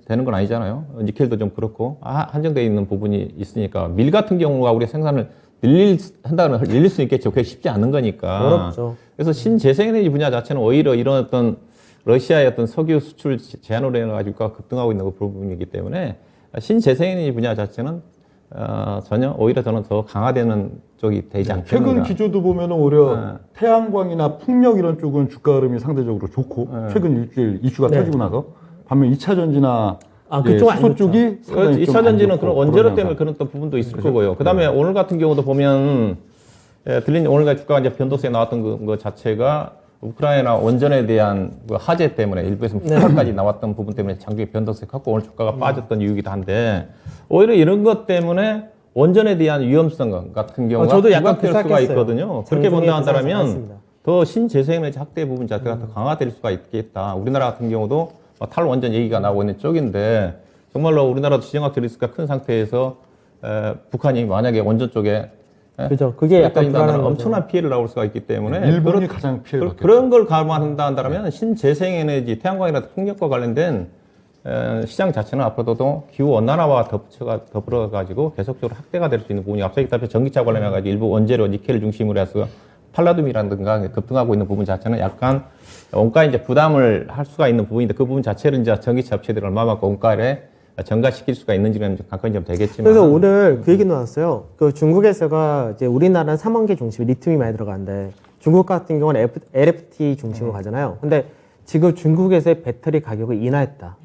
되는 건 아니잖아요. 니켈도 좀 그렇고 한정되어 있는 부분이 있으니까 밀 같은 경우가 우리 생산을 늘릴 수 있겠죠. 그게 쉽지 않은 거니까. 어렵죠. 그래서 신재생에너지 분야 자체는 오히려 이런 어떤 러시아의 어떤 석유 수출 제한으로 인해가지고 급등하고 있는 그 부분이기 때문에 신재생에너지 분야 자체는 전혀 오히려 저는 더 강화되는 쪽이 되지 않겠는가. 최근 기조도 보면 오히려 태양광이나 풍력 이런 쪽은 주가 흐름이 상대적으로 좋고 최근 일주일 이슈가 터지고 나서 반면 2차 전지나 그쪽은 안 수소 좋죠. 쪽이 상당히 2차 전지는 그런 원재료 때문에 그런 또 부분도 있을 거고요. 그 다음에 오늘 같은 경우도 보면 들린 오늘 주가가 이제 변동세에 나왔던 그 자체가 우크라이나 원전에 대한 그 하재 때문에 일부에서 폭발까지 나왔던 부분 때문에 장중에 변동세 컸고 오늘 주가가 빠졌던 이유이기도 한데 오히려 이런 것 때문에 원전에 대한 위험성 같은 경우가 저도 약간 부각될 수가 있거든요. 그렇게 본다면 더 신재생에너지 확대 부분 자체가 더 강화될 수가 있겠다. 우리나라 같은 경우도 탈원전 얘기가 나오고 있는 쪽인데 정말로 우리나라도 지정학적 리스크가 큰 상태에서 북한이 만약에 원전 쪽에 그죠. 그게 약간 불안한 엄청난 피해를 나올 수가 있기 때문에 일본이 가장 피해를 받겠죠. 그런 걸 감안한다면 신재생에너지, 태양광이나 풍력과 관련된 시장 자체는 앞으로도 기후 온난화와 더불어가지고 계속적으로 확대가 될 수 있는 부분이 앞서 있다시피 전기차 관련해가지고 일부 원재료 니켈을 중심으로 해서 팔라듐이라든가 급등하고 있는 부분 자체는 약간 원가에 이제 부담을 할 수가 있는 부분인데 그 부분 자체를 이제 전기차 업체들이 얼마만큼 원가에 전가시킬 수가 있는지는 관건이 좀 되겠지만. 그래서 오늘 그 얘기 나왔어요. 그 중국에서가 이제 우리나라는 3원계 중심에 리튬이 많이 들어가는데 중국 같은 경우는 LFT 중심으로 가잖아요. 근데 지금 중국에서의 배터리 가격을 인하했다.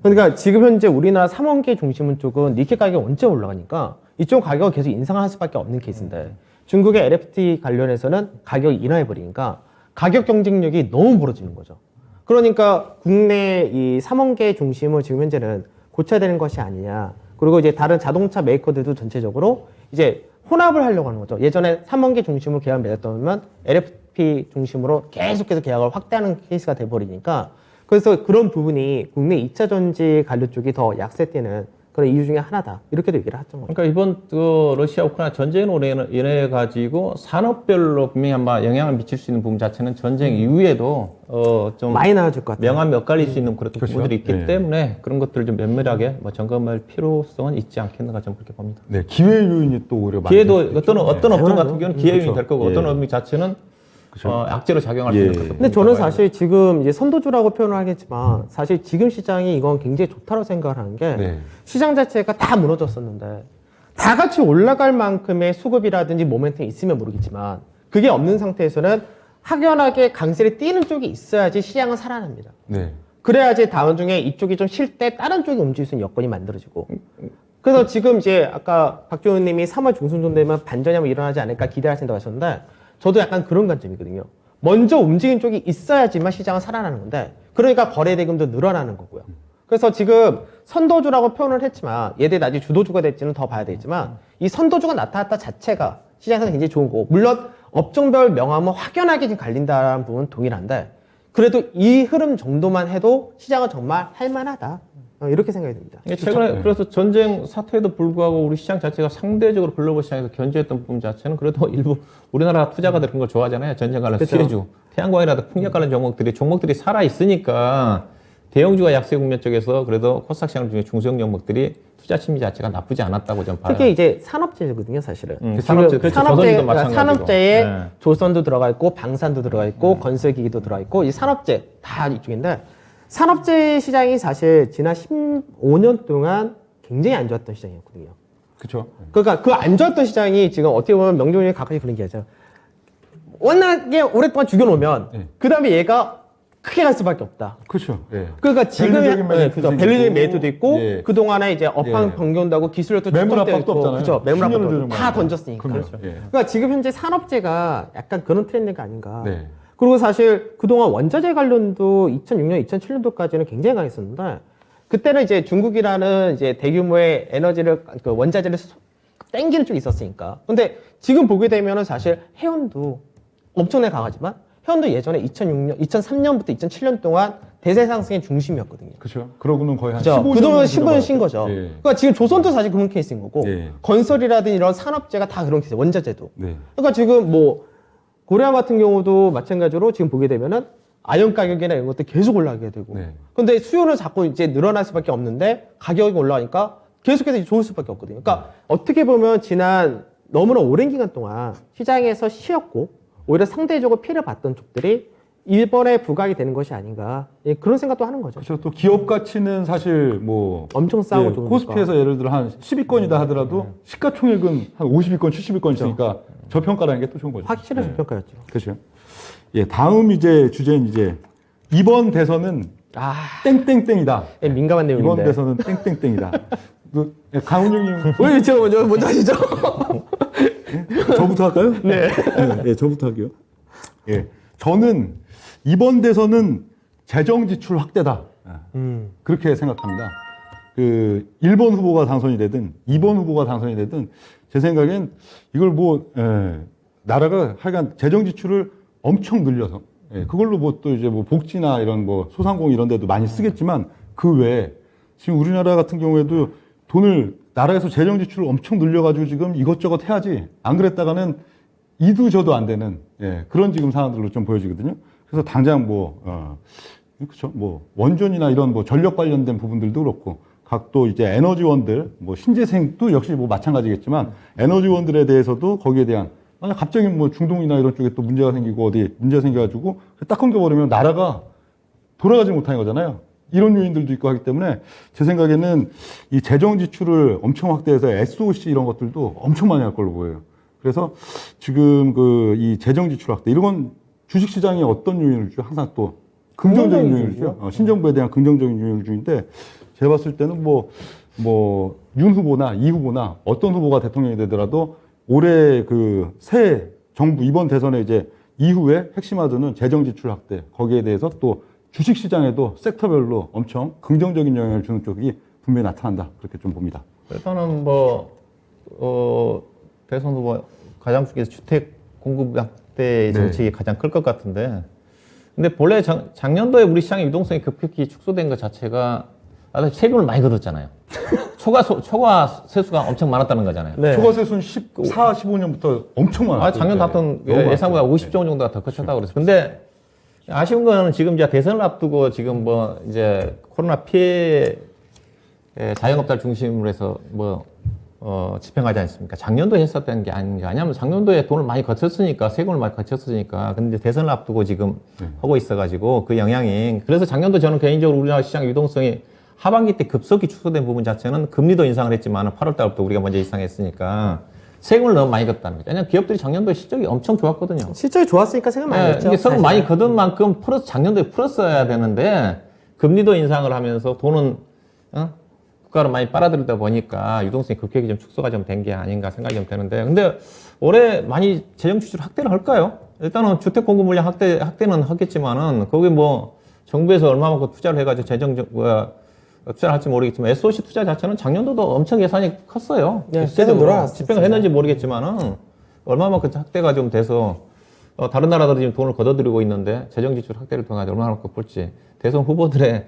그러니까 지금 현재 우리나라 3원계 중심은 쪽은 니켈 가격이 언제 올라가니까 이쪽 가격을 계속 인상할 수밖에 없는 케이스인데 중국의 LFT 관련해서는 가격이 인하해버리니까 가격 경쟁력이 너무 벌어지는 거죠. 그러니까 국내 이 3원계 중심을 지금 현재는 고쳐야 되는 것이 아니냐. 그리고 이제 다른 자동차 메이커들도 전체적으로 이제 혼합을 하려고 하는 거죠. 예전에 3원계 중심으로 계약을 맺었다면 LFP 중심으로 계속해서 계약을 확대하는 케이스가 돼버리니까 그래서 그런 부분이 국내 2차 전지 관료 쪽이 더 약세되는 그런 이유 중에 하나다. 이렇게도 얘기를 했던 거죠. 그러니까 이번 그 러시아 우크라이나 전쟁으로 인해 가지고 산업별로 분명히 아마 영향을 미칠 수 있는 부분 자체는 전쟁 이후에도 좀 많이 나아질 것 같아요. 명암이 엇갈릴 수 있는 그런 그렇죠. 부분들이 있기 네. 때문에 그런 것들을 좀 면밀하게 점검할 필요성은 있지 않겠는가 저는 그렇게 봅니다. 네, 기회 요인이 또 오히려 많이 기회도 될 수도 있죠. 어떤 업종 당연하죠. 같은 경우는 기회 요인이 그렇죠. 될 거고 예. 어떤 업종 자체는 악재로 작용할 수 예. 있는 것도 근데 저는 사실 지금 이제 선도주라고 표현을 하겠지만 사실 지금 시장이 이건 굉장히 좋다고 생각을 하는 게 네. 시장 자체가 다 무너졌었는데 다 같이 올라갈 만큼의 수급이라든지 모멘텀이 있으면 모르겠지만 그게 없는 상태에서는 확연하게 강세를 띄는 쪽이 있어야지 시장은 살아납니다. 네. 그래야지 다음 중에 이쪽이 좀 쉴 때 다른 쪽이 움직일 수 있는 여건이 만들어지고 그래서 지금 이제 아까 박종훈 님이 3월 중순 정도 되면 반전이 한번 일어나지 않을까 기대하신다고 하셨는데 저도 약간 그런 관점이거든요. 먼저 움직인 쪽이 있어야지만 시장은 살아나는 건데 그러니까 거래 대금도 늘어나는 거고요. 그래서 지금 선도주라고 표현을 했지만 얘들이 나중에 주도주가 될지는 더 봐야 되겠지만 이 선도주가 나타났다 자체가 시장에서 굉장히 좋은 거고 물론 업종별 명암은 확연하게 지금 갈린다는 부분은 동일한데 그래도 이 흐름 정도만 해도 시장은 정말 할만하다. 이렇게 생각이 듭니다. 최근에 그래서 전쟁 사태에도 불구하고 우리 시장 자체가 상대적으로 글로벌 시장에서 견제했던 부분 자체는 그래도 일부 우리나라 투자가들 그런 걸 좋아하잖아요. 전쟁 관련 수혜주, 태양광이라든 풍력 관련 종목들이 살아 있으니까 대형주가 약세 국면 쪽에서 그래도 코스닥 시장 중에 중소형 종목들이 투자 심리 자체가 나쁘지 않았다고 저는 봐요. 특히 이제 산업재거든요, 사실은. 산업재, 그렇죠. 조선도 마찬가지고. 산업재에 네. 조선도 들어가 있고, 방산도 들어가 있고, 건설기기도 들어가 있고, 이 산업재 다 이쪽인데, 산업재 시장이 사실 지난 15년 동안 굉장히 안 좋았던 시장이었거든요. 그렇죠. 그러니까 그 안 좋았던 시장이 지금 어떻게 보면 명종님이 가까이 그런 게 하죠. 워낙에 오랫동안 죽여놓으면, 네. 그 다음에 얘가 크게 갈 수밖에 없다. 그렇죠. 예. 그러니까 지금 밸류적인 매매도 있고, 밸류적인 매도도 있고 예. 그 동안에 이제 업황 예. 변경도 하고 기술력도 매물 축적되어 압박도 있고, 없잖아요. 그렇죠. 매물 10년을 압박도 들은 다 거니까. 던졌으니까. 그럼요. 그렇죠. 예. 그러니까 지금 현재 산업재가 약간 그런 트렌드가 아닌가. 네. 그리고 사실 그동안 원자재 관련도 2006년, 2007년도까지는 굉장히 강했었는데 그때는 이제 중국이라는 이제 대규모의 에너지를 그 원자재를 땡기는 쪽이 있었으니까. 근데 지금 보게 되면은 사실 해운도 엄청나게 강하지만 해운도 예전에 2003년부터 2007년 동안 대세 상승의 중심이었거든요. 그렇죠. 그러고는 거의 한 그죠? 15년 그동안 15년 쉰 거죠. 예. 그러니까 지금 조선도 사실 그런 케이스인 거고 예. 건설이라든 이런 산업재가 다 그런 케이스, 원자재도. 네. 그러니까 지금 뭐 고려암 같은 경우도 마찬가지로 지금 보게 되면은 아연 가격이나 이런 것도 계속 올라가게 되고. 네. 근데 수요는 자꾸 이제 늘어날 수밖에 없는데 가격이 올라가니까 계속해서 이제 좋을 수밖에 없거든요. 그러니까 어떻게 보면 지난 너무나 오랜 기간 동안 시장에서 쉬었고 오히려 상대적으로 피해를 봤던 쪽들이 이번에 부각이 되는 것이 아닌가 예, 그런 생각도 하는 거죠. 그렇죠. 또 기업 가치는 사실 뭐 엄청 싸고 예, 좋으니까. 코스피에서 예를 들어 한 10위권이다 하더라도 시가총액은 한 50위권, 70위권 있으니까 저평가라는 게 또 좋은 거죠. 확실한 저평가였죠. 그렇죠. 예, 다음 이제 주제는 이제 이번 대선은 아, 땡땡땡이다. 예, 민감한 내용인데. 이번 대선은 땡땡땡이다. 강훈영님 왜 제가 먼저 하시죠? 저부터 할까요? 네. 네, 저부터 할게요. 예, 저는 이번 대선은 재정 지출 확대다. 그렇게 생각합니다. 그 1번 후보가 당선이 되든 2번 후보가 당선이 되든 제 생각엔 이걸 뭐 나라가 하여간 재정 지출을 엄청 늘려서 그걸로 뭐 또 이제 뭐 복지나 이런 뭐 소상공 이런 데도 많이 쓰겠지만 그 외에 지금 우리나라 같은 경우에도 돈을 나라에서 재정 지출을 엄청 늘려가지고 지금 이것저것 해야지 안 그랬다가는 이도 저도 안 되는 그런 지금 상황들로 좀 보여지거든요. 그래서 당장 그렇죠. 뭐 원전이나 이런 뭐 전력 관련된 부분들도 그렇고 각 또 이제 에너지원들 뭐 신재생도 역시 뭐 마찬가지겠지만 에너지원들에 대해서도 거기에 대한 만약 갑자기 뭐 중동이나 이런 쪽에 또 문제가 생기고 어디 문제가 생겨가지고 딱 끊겨버리면 나라가 돌아가지 못하는 거잖아요. 이런 요인들도 있고 하기 때문에 제 생각에는 이 재정 지출을 엄청 확대해서 SOC 이런 것들도 엄청 많이 할 걸로 보여요. 그래서 지금 그 이 재정 지출 확대 이런 건 주식 시장에 어떤 요인을 주죠? 항상 또 긍정적인 요인을 주죠. 신정부에 대한 긍정적인 요인을 주는데 제가 봤을 때는 윤 후보나 이 후보나 어떤 후보가 대통령이 되더라도 올해 그 새 정부 이번 대선에 이제 이후에 핵심하드는 재정 지출 확대 거기에 대해서 또 주식 시장에도 섹터별로 엄청 긍정적인 영향을 주는 쪽이 분명히 나타난다 그렇게 좀 봅니다. 일단은 대선 후보 가장 중에서 주택 공급 확대의 정책이 가장 클 것 같은데, 근데 본래 작년도에 우리 시장의 유동성이 급격히 축소된 것 자체가 세금을 많이 걷었잖아요. 초과 세수가 엄청 많았다는 거잖아요. 네. 초과 세수는 14, 15년부터 엄청 많았어요. 작년 났던 예상보다 50조 정도가 더 커졌다고 그랬어요. 근데 아쉬운 거는 지금 이제 대선을 앞두고 지금 이제 코로나 피해 자영업자를 중심으로 해서 집행하지 않습니까? 작년도에 했었던 게 아닌가. 왜냐하면 작년도에 돈을 많이 거쳤으니까, 세금을 많이 거쳤으니까. 근데 대선을 앞두고 지금 하고 있어가지고 그 영향이. 그래서 작년도 저는 개인적으로 우리나라 시장 유동성이 하반기 때 급속히 축소된 부분 자체는 금리도 인상을 했지만 8월 달부터 우리가 먼저 인상했으니까 세금을 너무 많이 걷다는 거죠. 왜냐하면 기업들이 작년도에 실적이 엄청 좋았거든요. 실적이 좋았으니까 세금 많이 냈죠. 이게 세금 많이 걷은 만큼 작년도에 풀었어야 되는데 금리도 인상을 하면서 돈은 국가를 많이 빨아들이다 보니까 유동성이 급격히 좀 축소가 좀 된 게 아닌가 생각이 좀 되는데, 근데 올해 많이 재정 지출 확대를 할까요? 일단은 주택 공급 물량 확대는 하겠지만은 거기 정부에서 얼마만큼 투자를 해가지고 투자를 할지 모르겠지만 SOC 투자 자체는 작년도도 엄청 예산이 컸어요. 네, 계속 늘어났어요. 집행을 했는지 모르겠지만은 얼마만큼 확대가 좀 돼서 다른 나라들이 지금 돈을 걷어들이고 있는데 재정 지출 확대를 통해 얼마만큼 볼지 대선 후보들의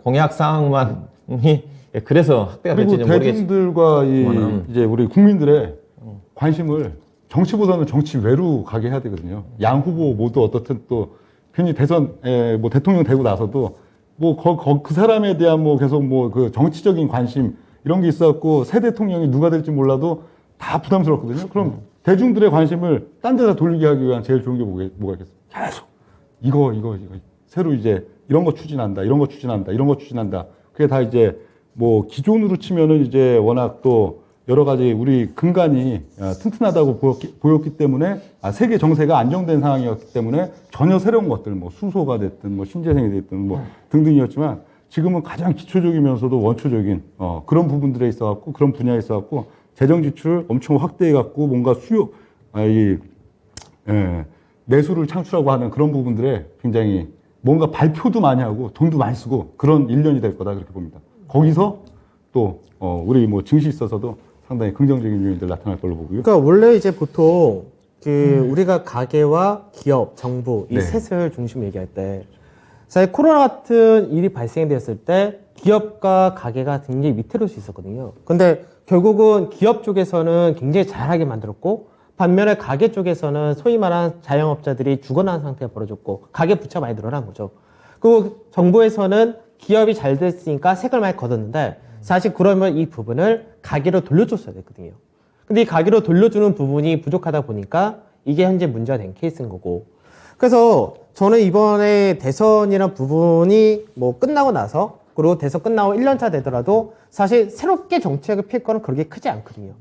공약 사항만이 그래서 확대가 될지 그리고 모르겠지만 대중들과 이제 우리 국민들의 관심을 정치보다는 정치 외로 가게 해야 되거든요. 양 후보 모두 어떻든 또 괜히 대선에 대통령 되고 나서도 그 사람에 대한 계속 그 정치적인 관심 이런 게 있어갖고 새 대통령이 누가 될지 몰라도 다 부담스럽거든요. 그럼 대중들의 관심을 딴 데다 돌리게 하기 위한 제일 좋은 게 뭐가 있겠어요? 계속 이거 새로 이제 이런 거 추진한다, 이런 거 추진한다, 이런 거 추진한다. 그게 다 이제 기존으로 치면은 이제 워낙 또 여러 가지 우리 근간이 튼튼하다고 보였기 때문에 세계 정세가 안정된 상황이었기 때문에 전혀 새로운 것들 수소가 됐든 신재생이 됐든 등등이었지만 지금은 가장 기초적이면서도 원초적인 그런 부분들에 있어갖고 그런 분야에 있어갖고 재정 지출을 엄청 확대해갖고 뭔가 내수를 창출하고 하는 그런 부분들에 굉장히 뭔가 발표도 많이 하고 돈도 많이 쓰고 그런 1년이 될 거다 그렇게 봅니다. 거기서 또 우리 증시에 있어서도 상당히 긍정적인 요인들 나타날 걸로 보고요. 그러니까 원래 이제 보통 우리가 가계와 기업, 정부 이 셋을 중심으로 얘기할 때 사실 코로나 같은 일이 발생되었을 때 기업과 가계가 굉장히 위태로울 수 있었거든요. 근데 결국은 기업 쪽에서는 굉장히 잘하게 만들었고 반면에 가계 쪽에서는 소위 말하는 자영업자들이 죽어나는 상태가 벌어졌고 가계 부채가 많이 늘어난 거죠. 그리고 정부에서는 기업이 잘 됐으니까 세금을 많이 걷었는데 사실 그러면 이 부분을 가계로 돌려줬어야 됐거든요. 근데 이 가계로 돌려주는 부분이 부족하다 보니까 이게 현재 문제가 된 케이스인 거고. 그래서 저는 이번에 대선이라는 부분이 뭐 끝나고 나서 그리고 대선 끝나고 1년차 되더라도 사실 새롭게 정책을 필 거는 그렇게 크지 않거든요.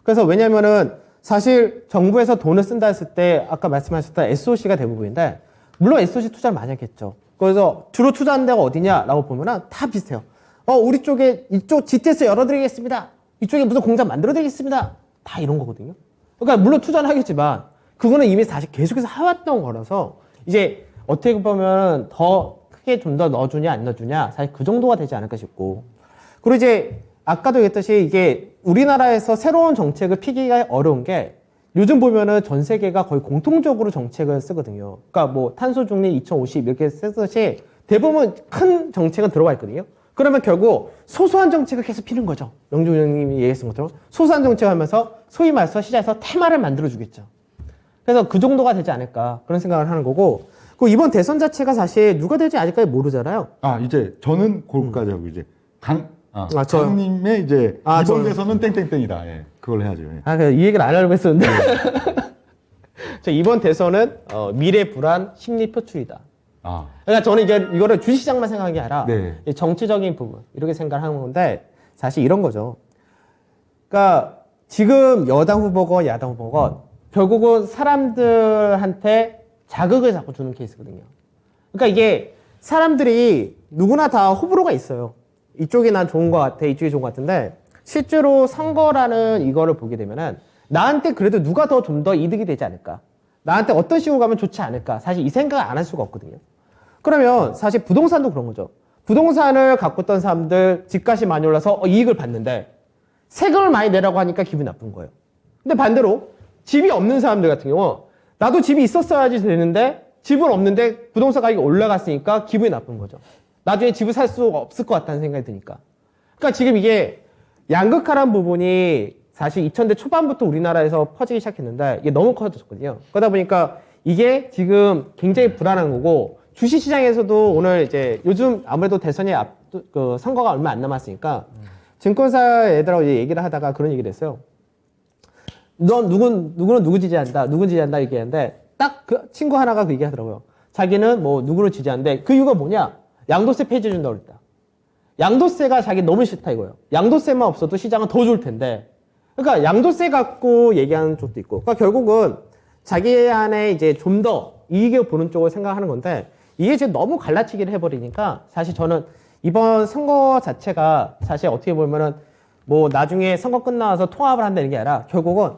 그래서 왜냐면은 사실 정부에서 돈을 쓴다 했을 때 아까 말씀하셨던 SOC가 대부분인데 물론 SOC 투자를 많이 했겠죠. 그래서 주로 투자하는 데가 어디냐라고 보면은 다 비슷해요. 우리 쪽에 이쪽 GTS 열어드리겠습니다. 이쪽에 무슨 공장 만들어드리겠습니다. 다 이런 거거든요. 그러니까 물론 투자는 하겠지만 그거는 이미 사실 계속해서 해왔던 거라서 이제 어떻게 보면 더 크게 좀 더 넣어주냐 안 넣어주냐 사실 그 정도가 되지 않을까 싶고. 그리고 이제 아까도 얘기했듯이 이게 우리나라에서 새로운 정책을 피기가 어려운 게 요즘 보면은 전 세계가 거의 공통적으로 정책을 쓰거든요. 그러니까 뭐 탄소 중립 2050 이렇게 쓰듯이 대부분 큰 정책은 들어가 있거든요. 그러면 결국 소소한 정책을 계속 피는 거죠. 명중 의원님이 얘기했던 것처럼 소소한 정책을 하면서 소위 말해서 시장에서 테마를 만들어주겠죠. 그래서 그 정도가 되지 않을까 그런 생각을 하는 거고. 그 이번 대선 자체가 사실 누가 될지 아직까지 모르잖아요. 이제 저는 그것까지 하고 이제 저요? 강님의 이제 이번 저요? 대선은 땡땡땡이다. 예. 그걸 해야죠. 예. 그래서 이 얘기를 안 하려고 했었는데. 자, 이번 대선은 미래 불안 심리 표출이다. 그러니까 저는 이제 이거를 주식시장만 생각한 게 아니라 네. 정치적인 부분 이렇게 생각을 하는 건데 사실 이런 거죠. 그러니까 지금 여당 후보건 야당 후보건 결국은 사람들한테 자극을 자꾸 주는 케이스거든요. 그러니까 이게 사람들이 누구나 다 호불호가 있어요. 이쪽이 난 좋은 것 같아, 이쪽이 좋은 것 같은데 실제로 선거라는 이거를 보게 되면은 나한테 그래도 누가 더 좀 더 이득이 되지 않을까? 나한테 어떤 식으로 가면 좋지 않을까? 사실 이 생각을 안 할 수가 없거든요. 그러면 사실 부동산도 그런 거죠. 부동산을 갖고 있던 사람들 집값이 많이 올라서 이익을 받는데 세금을 많이 내라고 하니까 기분이 나쁜 거예요. 근데 반대로 집이 없는 사람들 같은 경우 나도 집이 있었어야지 되는데 집은 없는데 부동산 가격이 올라갔으니까 기분이 나쁜 거죠. 나중에 집을 살 수가 없을 것 같다는 생각이 드니까. 그러니까 지금 이게 양극화란 부분이 사실 2000대 초반부터 우리나라에서 퍼지기 시작했는데 이게 너무 커졌거든요. 그러다 보니까 이게 지금 굉장히 불안한 거고 주식시장에서도 오늘 이제 요즘 아무래도 대선이 그 선거가 얼마 안 남았으니까 증권사 애들하고 얘기를 하다가 그런 얘기를 했어요. 넌 누구는 누구 지지한다, 누구 지지한다 얘기하는데 딱 그 친구 하나가 그 얘기하더라고요. 자기는 뭐 누구를 지지하는데 그 이유가 뭐냐? 양도세 폐지해준다고 그랬다. 양도세가 자기 너무 싫다 이거예요. 양도세만 없어도 시장은 더 좋을 텐데. 그러니까 양도세 갖고 얘기하는 쪽도 있고. 그러니까 결국은 자기 안에 이제 좀 더 이익을 보는 쪽을 생각하는 건데 이게 지금 너무 갈라치기를 해버리니까 사실 저는 이번 선거 자체가 사실 어떻게 보면은 뭐 나중에 선거 끝나서 통합을 한다는 게 아니라 결국은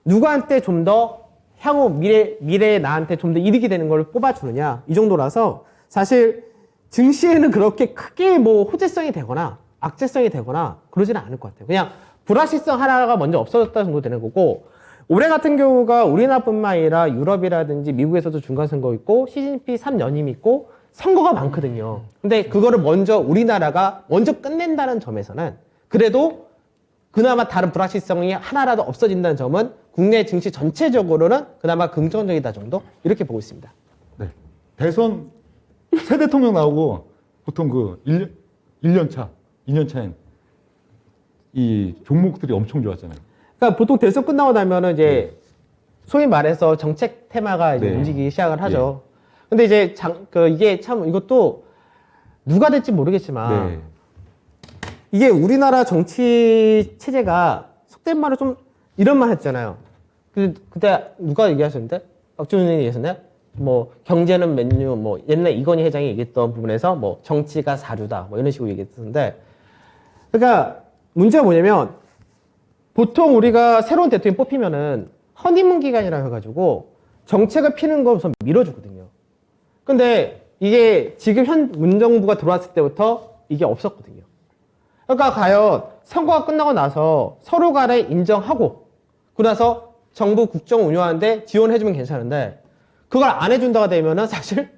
누구한테 좀 더 향후 미래에 나한테 좀 더 이득이 되는 걸 뽑아주느냐 이 정도라서 사실 증시에는 그렇게 크게 뭐 호재성이 되거나 악재성이 되거나 그러지는 않을 것 같아요. 그냥 불확실성 하나가 먼저 없어졌다 정도 되는 거고 올해 같은 경우가 우리나라뿐만 아니라 유럽이라든지 미국에서도 중간선거 있고 시진핑 3연임 있고 선거가 많거든요. 근데 그거를 먼저 우리나라가 먼저 끝낸다는 점에서는 그래도 그나마 다른 불확실성이 하나라도 없어진다는 점은 국내 증시 전체적으로는 그나마 긍정적이다 정도 이렇게 보고 있습니다. 네. 대선 새 대통령 나오고 보통 그 1년 차, 2년 차엔 이 종목들이 엄청 좋았잖아요. 그러니까 보통 대선 끝나고 나면은 이제 소위 말해서 정책 테마가 이제 네. 움직이기 시작을 하죠. 근데 이제 이게 참 이것도 누가 될지 모르겠지만 네. 이게 우리나라 정치 체제가 속된 말로 좀 이런 말 했잖아요. 그때 누가 얘기하셨는데? 박준훈 의원이 얘기하셨나요? 뭐 경제는 맨유 뭐 옛날 이건희 회장이 얘기했던 부분에서 뭐 정치가 사류다 뭐 이런 식으로 얘기했었는데 그러니까 문제가 뭐냐면 보통 우리가 새로운 대통령 뽑히면은 허니문 기간이라 해가지고 정책을 피는 거 우선 밀어주거든요. 근데 이게 지금 현 문정부가 들어왔을 때부터 이게 없었거든요. 그러니까 과연 선거가 끝나고 나서 서로 간에 인정하고 그러고 나서 정부 국정 운영하는데 지원해주면 괜찮은데 그걸 안 해준다가 되면은 사실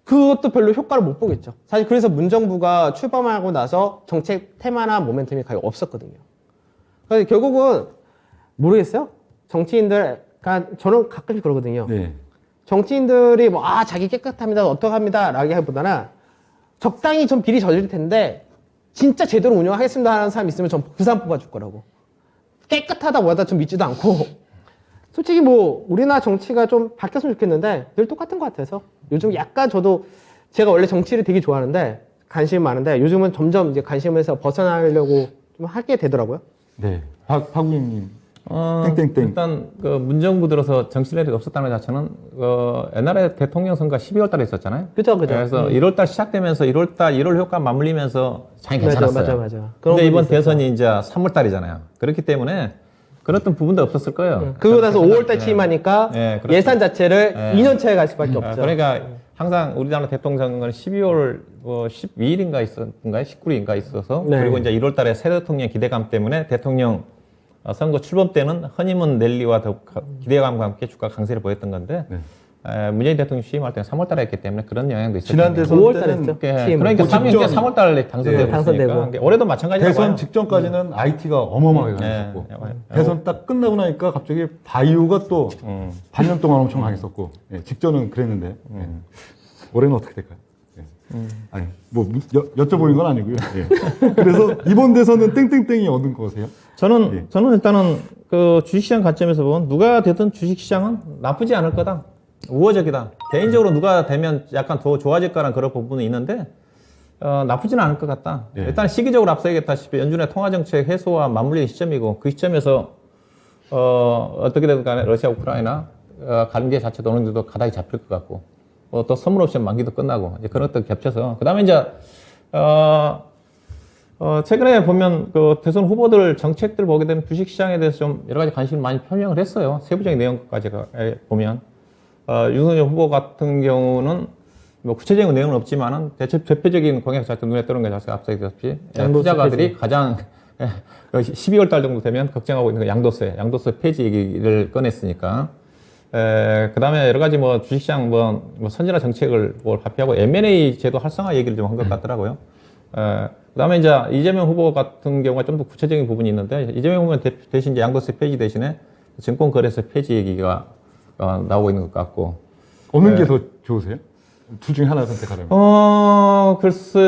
그것도 별로 효과를 못 보겠죠. 사실 그래서 문정부가 출범하고 나서 정책 테마나 모멘텀이 거의 없었거든요. 그래서 결국은 모르겠어요. 정치인들 그러니까 저는 가끔씩 그러거든요. 네. 정치인들이 뭐, 자기 깨끗합니다, 어떡합니다, 라고 하기보다는 적당히 좀 비리 저질 텐데, 진짜 제대로 운영하겠습니다 하는 사람 있으면 전 그 사람 뽑아줄 거라고. 깨끗하다 뭐하다 좀 믿지도 않고, 솔직히 뭐, 우리나라 정치가 좀 바뀌었으면 좋겠는데, 늘 똑같은 것 같아서. 요즘 약간 저도, 제가 원래 정치를 되게 좋아하는데, 관심이 많은데, 요즘은 점점 이제 관심에서 벗어나려고 좀 하게 되더라고요. 네. 박우영님. 땡땡땡. 일단 그 문정부 들어서 정치인이 없었다는 것 자체는 옛날에 대통령 선거가 12월 달에 있었잖아요. 그죠. 그래서 1월 달 시작되면서 1월 효과 맞물리면서 잘 괜찮았어요. 맞아. 근데 이번 대선이 이제 3월 달이잖아요. 그렇기 때문에 그랬던 부분도 없었을 거예요. 그러고 나서 5월 달 취임하니까 네, 그렇죠. 예산 자체를 네. 2년차에 갈 수밖에 없죠. 그러니까 항상 우리나라 대통령 선거는 12월 12일인가 있었던가요? 19일인가 있어서 네. 그리고 이제 1월 달에 새 대통령 기대감 때문에 대통령 선거 출범 때는 허니문 랠리와 더욱 기대감과 함께 주가 강세를 보였던 건데 문재인 대통령 취임할 때는 3월 달에 했기 때문에 그런 영향도 있었죠. 지난 대선 5월 때는 달에 했죠. 그러니까 3년 3월 달에 당선되고 당선되고. 있으니까 올해도 마찬가지라고 대선 봐요. 직전까지는 IT가 어마어마하게 강했었고 대선 딱 끝나고 나니까 갑자기 바이오가 또 반년 동안 엄청 강했었고 직전은 그랬는데 올해는 어떻게 될까요? 아니 뭐 여쭤보는 건 아니고요. 그래서 이번 대선은 땡땡땡이 얻은 거세요? 저는 일단은 그 주식시장 관점에서 보면 누가 되든 주식시장은 나쁘지 않을 거다. 우호적이다. 개인적으로 누가 되면 약간 더 좋아질 거라는 그런 부분이 있는데 나쁘지는 않을 것 같다. 일단 시기적으로 앞서야겠다시피 연준의 통화정책 해소와 맞물리는 시점이고 그 시점에서 어떻게 되든 간에 러시아 우크라이나 관계 자체도 어느 정도 가닥이 잡힐 것 같고 또 선물 옵션 만기도 끝나고 이제 그런 것들 겹쳐서 그다음에 이제 최근에 보면 그 대선 후보들 정책들 보게 되면 주식시장에 대해서 좀 여러 가지 관심을 많이 표명을 했어요. 세부적인 내용까지 보면 윤석열 후보 같은 경우는 뭐 구체적인 내용은 없지만은 대표적인 공약 자체 눈에 띄는 게 자체가 앞서있다시피 투자가들이 가장 12월 달 정도 되면 걱정하고 있는 거 양도세 폐지 얘기를 꺼냈으니까. 그 다음에 여러 가지 뭐 주식시장 뭐 선진화 정책을 뭘 발표하고 M&A 제도 활성화 얘기를 좀 한 것 같더라고요. 그 다음에 이제 이재명 후보 같은 경우가 좀 더 구체적인 부분이 있는데 이재명 후보는 대신 이제 양도세 폐지 대신에 증권거래세 폐지 얘기가 나오고 있는 것 같고. 어느 게 더 좋으세요? 둘 중에 하나 선택하라면. 글쎄,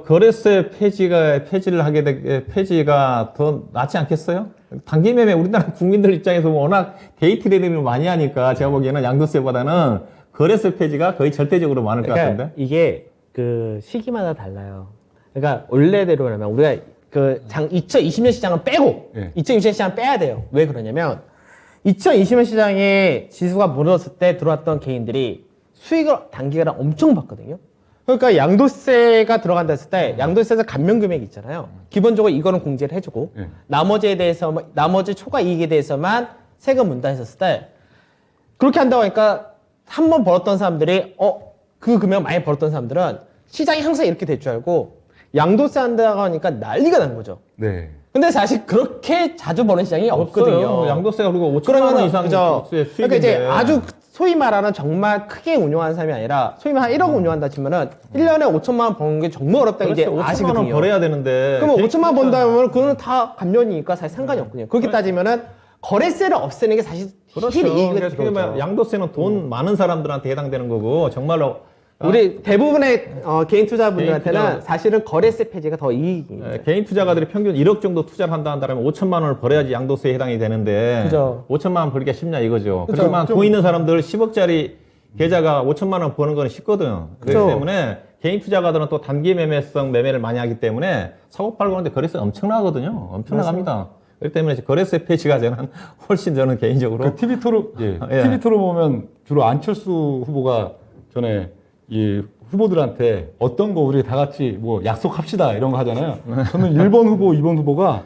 거래세 폐지를 하게 폐지가 더 낫지 않겠어요? 단기 매매 우리나라 국민들 입장에서 워낙 데이 트레이딩을 많이 하니까 제가 보기에는 양도세보다는 거래세 폐지가 거의 절대적으로 많을 것 같은데. 이게 그 시기마다 달라요. 그러니까 원래대로라면 우리가 그 2020년 시장은 빼고 2020년 시장은 빼야 돼요. 왜 그러냐면 2020년 시장에 지수가 무너졌을 때 들어왔던 개인들이 수익을 단기간에 엄청 봤거든요. 그러니까 양도세가 들어간다 했을 때 양도세에서 감면 금액이 있잖아요. 기본적으로 이거는 공제를 해주고 나머지에 대해서 나머지 초과 이익에 대해서만 세금 문다했었을 때 그렇게 한다고 하니까 한 번 벌었던 사람들이 그 금액 많이 벌었던 사람들은 시장이 항상 이렇게 될 줄 알고 양도세 한다고 하니까 난리가 난 거죠. 네. 근데 사실 그렇게 자주 버는 시장이 없거든요. 없어요. 양도세가 그리고 5천만 원 이상 수익인데. 그러니까 이제 아주 소위 말하는 정말 크게 운용하는 사람이 아니라 소위 말하는 1억 운용한다 치면은 1년에 5천만 원 버는 게 정말 어렵다는 게 이제 5천만 아시거든요. 원 벌어야 되는데. 그러면 5천만 원 번다면 그거는 다 감면이니까 사실 상관이 없거든요. 그렇게 따지면은 거래세를 없애는 게 사실 그렇죠. 그러니까 양도세는 돈 많은 사람들한테 해당되는 거고 정말로 우리 대부분의 개인 투자분들한테는 사실은 거래세 폐지가 더 이익입니다. 개인 투자가들이 평균 1억 정도 투자를 한다 한다면 5천만 원을 벌어야지 양도세에 해당이 되는데 그죠. 5천만 원 벌기가 쉽냐 이거죠. 그죠. 그렇지만 돈 있는 사람들 10억짜리 계좌가 5천만 원 버는 거는 쉽거든요. 그렇기 그죠. 때문에 개인 투자가들은 또 단기 매매성 매매를 많이 하기 때문에 사고 팔고 하는데 거래세 엄청나거든요. 엄청나갑니다. 그렇기 때문에 거래세 폐지가 저는 훨씬 저는 개인적으로 그 TV 토론, TV 토론 보면 주로 안철수 후보가 전에 이 후보들한테 어떤 거 우리 다 같이 뭐 약속합시다 이런 거 하잖아요. 저는 1번 후보, 2번 후보가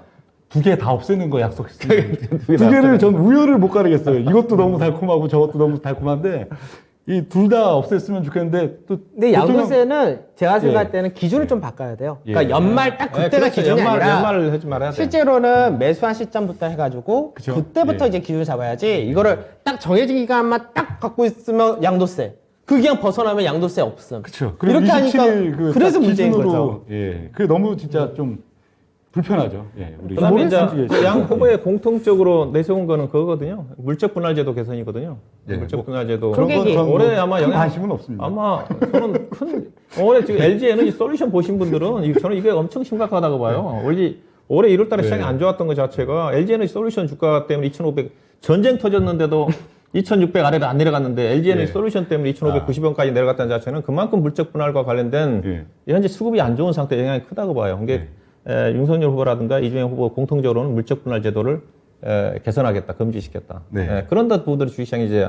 두 개 다 없애는 거 약속했어요. 두 개를 전 우열을 못 가리겠어요. 이것도 너무 달콤하고 저것도 너무 달콤한데 이 둘 다 없앴으면 좋겠는데 또 근데 양도세는 제가 생각할 때는 기준을 좀 바꿔야 돼요. 그러니까 연말 딱 그때가 그렇죠. 기준이 아니라 연말을 하지 말아야 돼. 실제로는 매수한 시점부터 해가지고 그쵸? 그때부터 이제 기준을 잡아야지 이거를 딱 정해진 기간만 딱 갖고 있으면 양도세 그 기간 벗어나면 양도세 없음. 그렇죠. 이렇게 하니까 그 그래서 딱 문제인 기준으로, 거죠. 그게 너무 진짜 좀 불편하죠. 예, 우리 그다음에 이제 모르겠어요. 양 후보에 공통적으로 내세운 거는 그거거든요. 물적 분할제도 개선이거든요. 예, 물적 분할제도 그런 건 그게 저는 올해 아마 큰 영향 관심은 없습니다. 아마 저는 큰 올해 지금 LG 에너지 솔루션 보신 분들은 저는 이게 엄청 심각하다고 봐요. 올해 1월달에 시장이 안 좋았던 것 자체가 LG 에너지 솔루션 주가 때문에 2,500 전쟁 터졌는데도 2,600 아래로 안 내려갔는데 LG 에너지 예. 솔루션 때문에 2,590원까지 내려갔다는 자체는 그만큼 물적 분할과 관련된 현재 수급이 안 좋은 상태 영향이 크다고 봐요. 이게 윤석열 후보라든가 이재명 후보 공통적으로는 물적 분할 제도를 개선하겠다, 금지시켰다. 네. 그런 부분들이 주식시장이 이제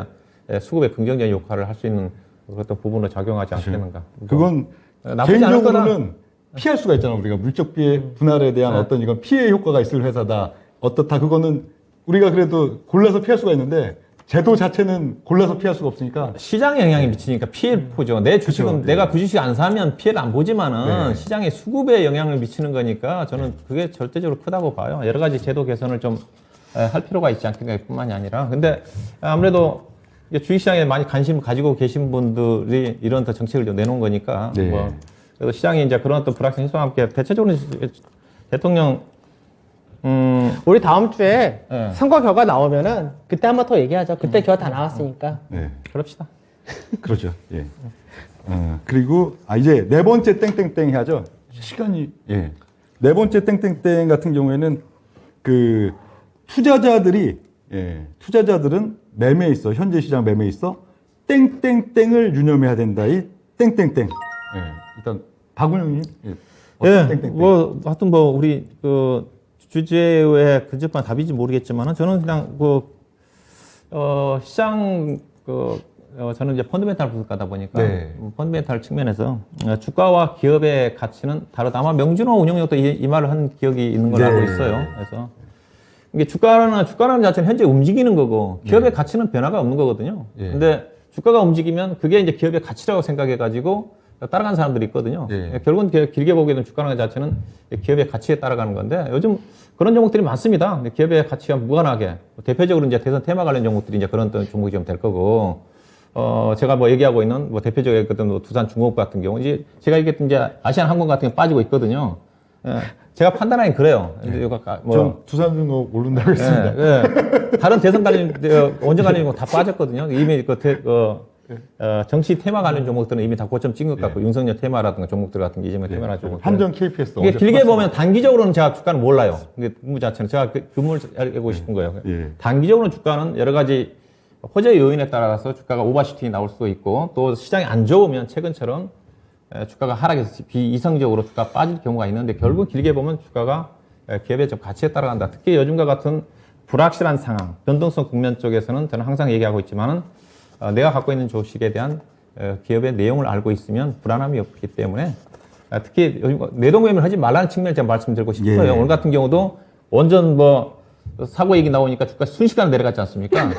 수급에 긍정적인 역할을 할 수 있는 어떤 부분으로 작용하지 않겠는가. 그건 나쁘지 않을 거다. 개인적으로는 피할 수가 있잖아. 우리가 물적 피해 분할에 대한 어떤 이건 피해 효과가 있을 회사다. 어떻다. 그거는 우리가 그래도 골라서 피할 수가 있는데 제도 자체는 골라서 피할 수가 없으니까. 시장에 영향이 미치니까 피해를 보죠. 내 주식은 그렇죠. 내가 그 주식 안 사면 피해를 안 보지만은 네. 시장의 수급에 영향을 미치는 거니까 저는 그게 절대적으로 크다고 봐요. 여러 가지 제도 개선을 좀 할 필요가 있지 않겠냐 뿐만이 아니라. 근데 아무래도 주식시장에 많이 관심을 가지고 계신 분들이 이런 더 정책을 좀 내놓은 거니까. 네. 뭐 그래서 시장이 이제 그런 어떤 불확실성 해소와 함께 대체적으로 대통령 우리 다음 주에 네. 선거 결과 나오면은 그때 한번 더 얘기하죠. 그때 결과 다 나왔으니까. 네. 그럽시다. 그렇죠. 예. 그리고 이제 네 번째 땡땡땡 해야죠. 시간이 예. 네 번째 땡땡땡 같은 경우에는 그 투자자들은 매매에 있어. 현재 시장 매매에 있어. 땡땡땡을 유념해야 된다. 이 땡땡땡. 예. 일단 박은영님. 예. 어떤 땡땡땡? 뭐 하여튼 뭐 우리 그 주제에 근접한 답인지 모르겠지만은 저는 그냥 시장 저는 이제 펀드멘탈 분석가다 보니까 네. 펀드멘탈 측면에서 주가와 기업의 가치는 다르다. 아마 명준호 운영위원도 이 말을 한 기억이 있는 걸로 네. 알고 있어요. 그래서 이게 주가라는 자체는 현재 움직이는 거고 기업의 가치는 변화가 없는 거거든요. 네. 근데 주가가 움직이면 그게 이제 기업의 가치라고 생각해 가지고 따라가는 사람들이 있거든요. 네. 결국은 길게 보게 되면 주가라는 자체는 기업의 가치에 따라가는 건데 요즘 그런 종목들이 많습니다. 기업의 가치와 무관하게 대표적으로 이제 대선 테마 관련 종목들이 이제 그런 종목이 좀 될 거고 제가 뭐 얘기하고 있는 뭐 대표적인 어떤 두산 중공업 같은 경우 이제 제가 얘기했던 이제 아시안항공 같은 게 빠지고 있거든요. 제가 판단하기는 그래요. 전 두산중공업 오른다고 했습니다. 다른 대선 관련 원전 관련 종목 다 빠졌거든요. 이미 정치 테마 관련 종목들은 이미 다 고점 찍은 것 같고 윤석열 테마라든가 종목들 같은 게 이재명 테마라든가 종목들. 함정 KPS 이게 어제 길게 봤습니다. 보면 단기적으로는 제가 주가는 몰라요. 이게 근무 자체는 제가 근무를 알고 싶은 거예요. 예. 단기적으로는 주가는 여러 가지 호재 요인에 따라서 주가가 오버슈팅이 나올 수도 있고 또 시장이 안 좋으면 최근처럼 주가가 하락해서 비이성적으로 주가가 빠질 경우가 있는데 결국 길게 보면 주가가 기업의 좀 가치에 따라간다. 특히 요즘과 같은 불확실한 상황, 변동성 국면 쪽에서는 저는 항상 얘기하고 있지만은 내가 갖고 있는 주식에 대한 기업의 내용을 알고 있으면 불안함이 없기 때문에 특히 요즘 내동매매를 하지 말라는 측면을 제가 말씀드리고 싶어요. 예. 오늘 같은 경우도 원전 사고 얘기 나오니까 주가 순식간에 내려갔지 않습니까?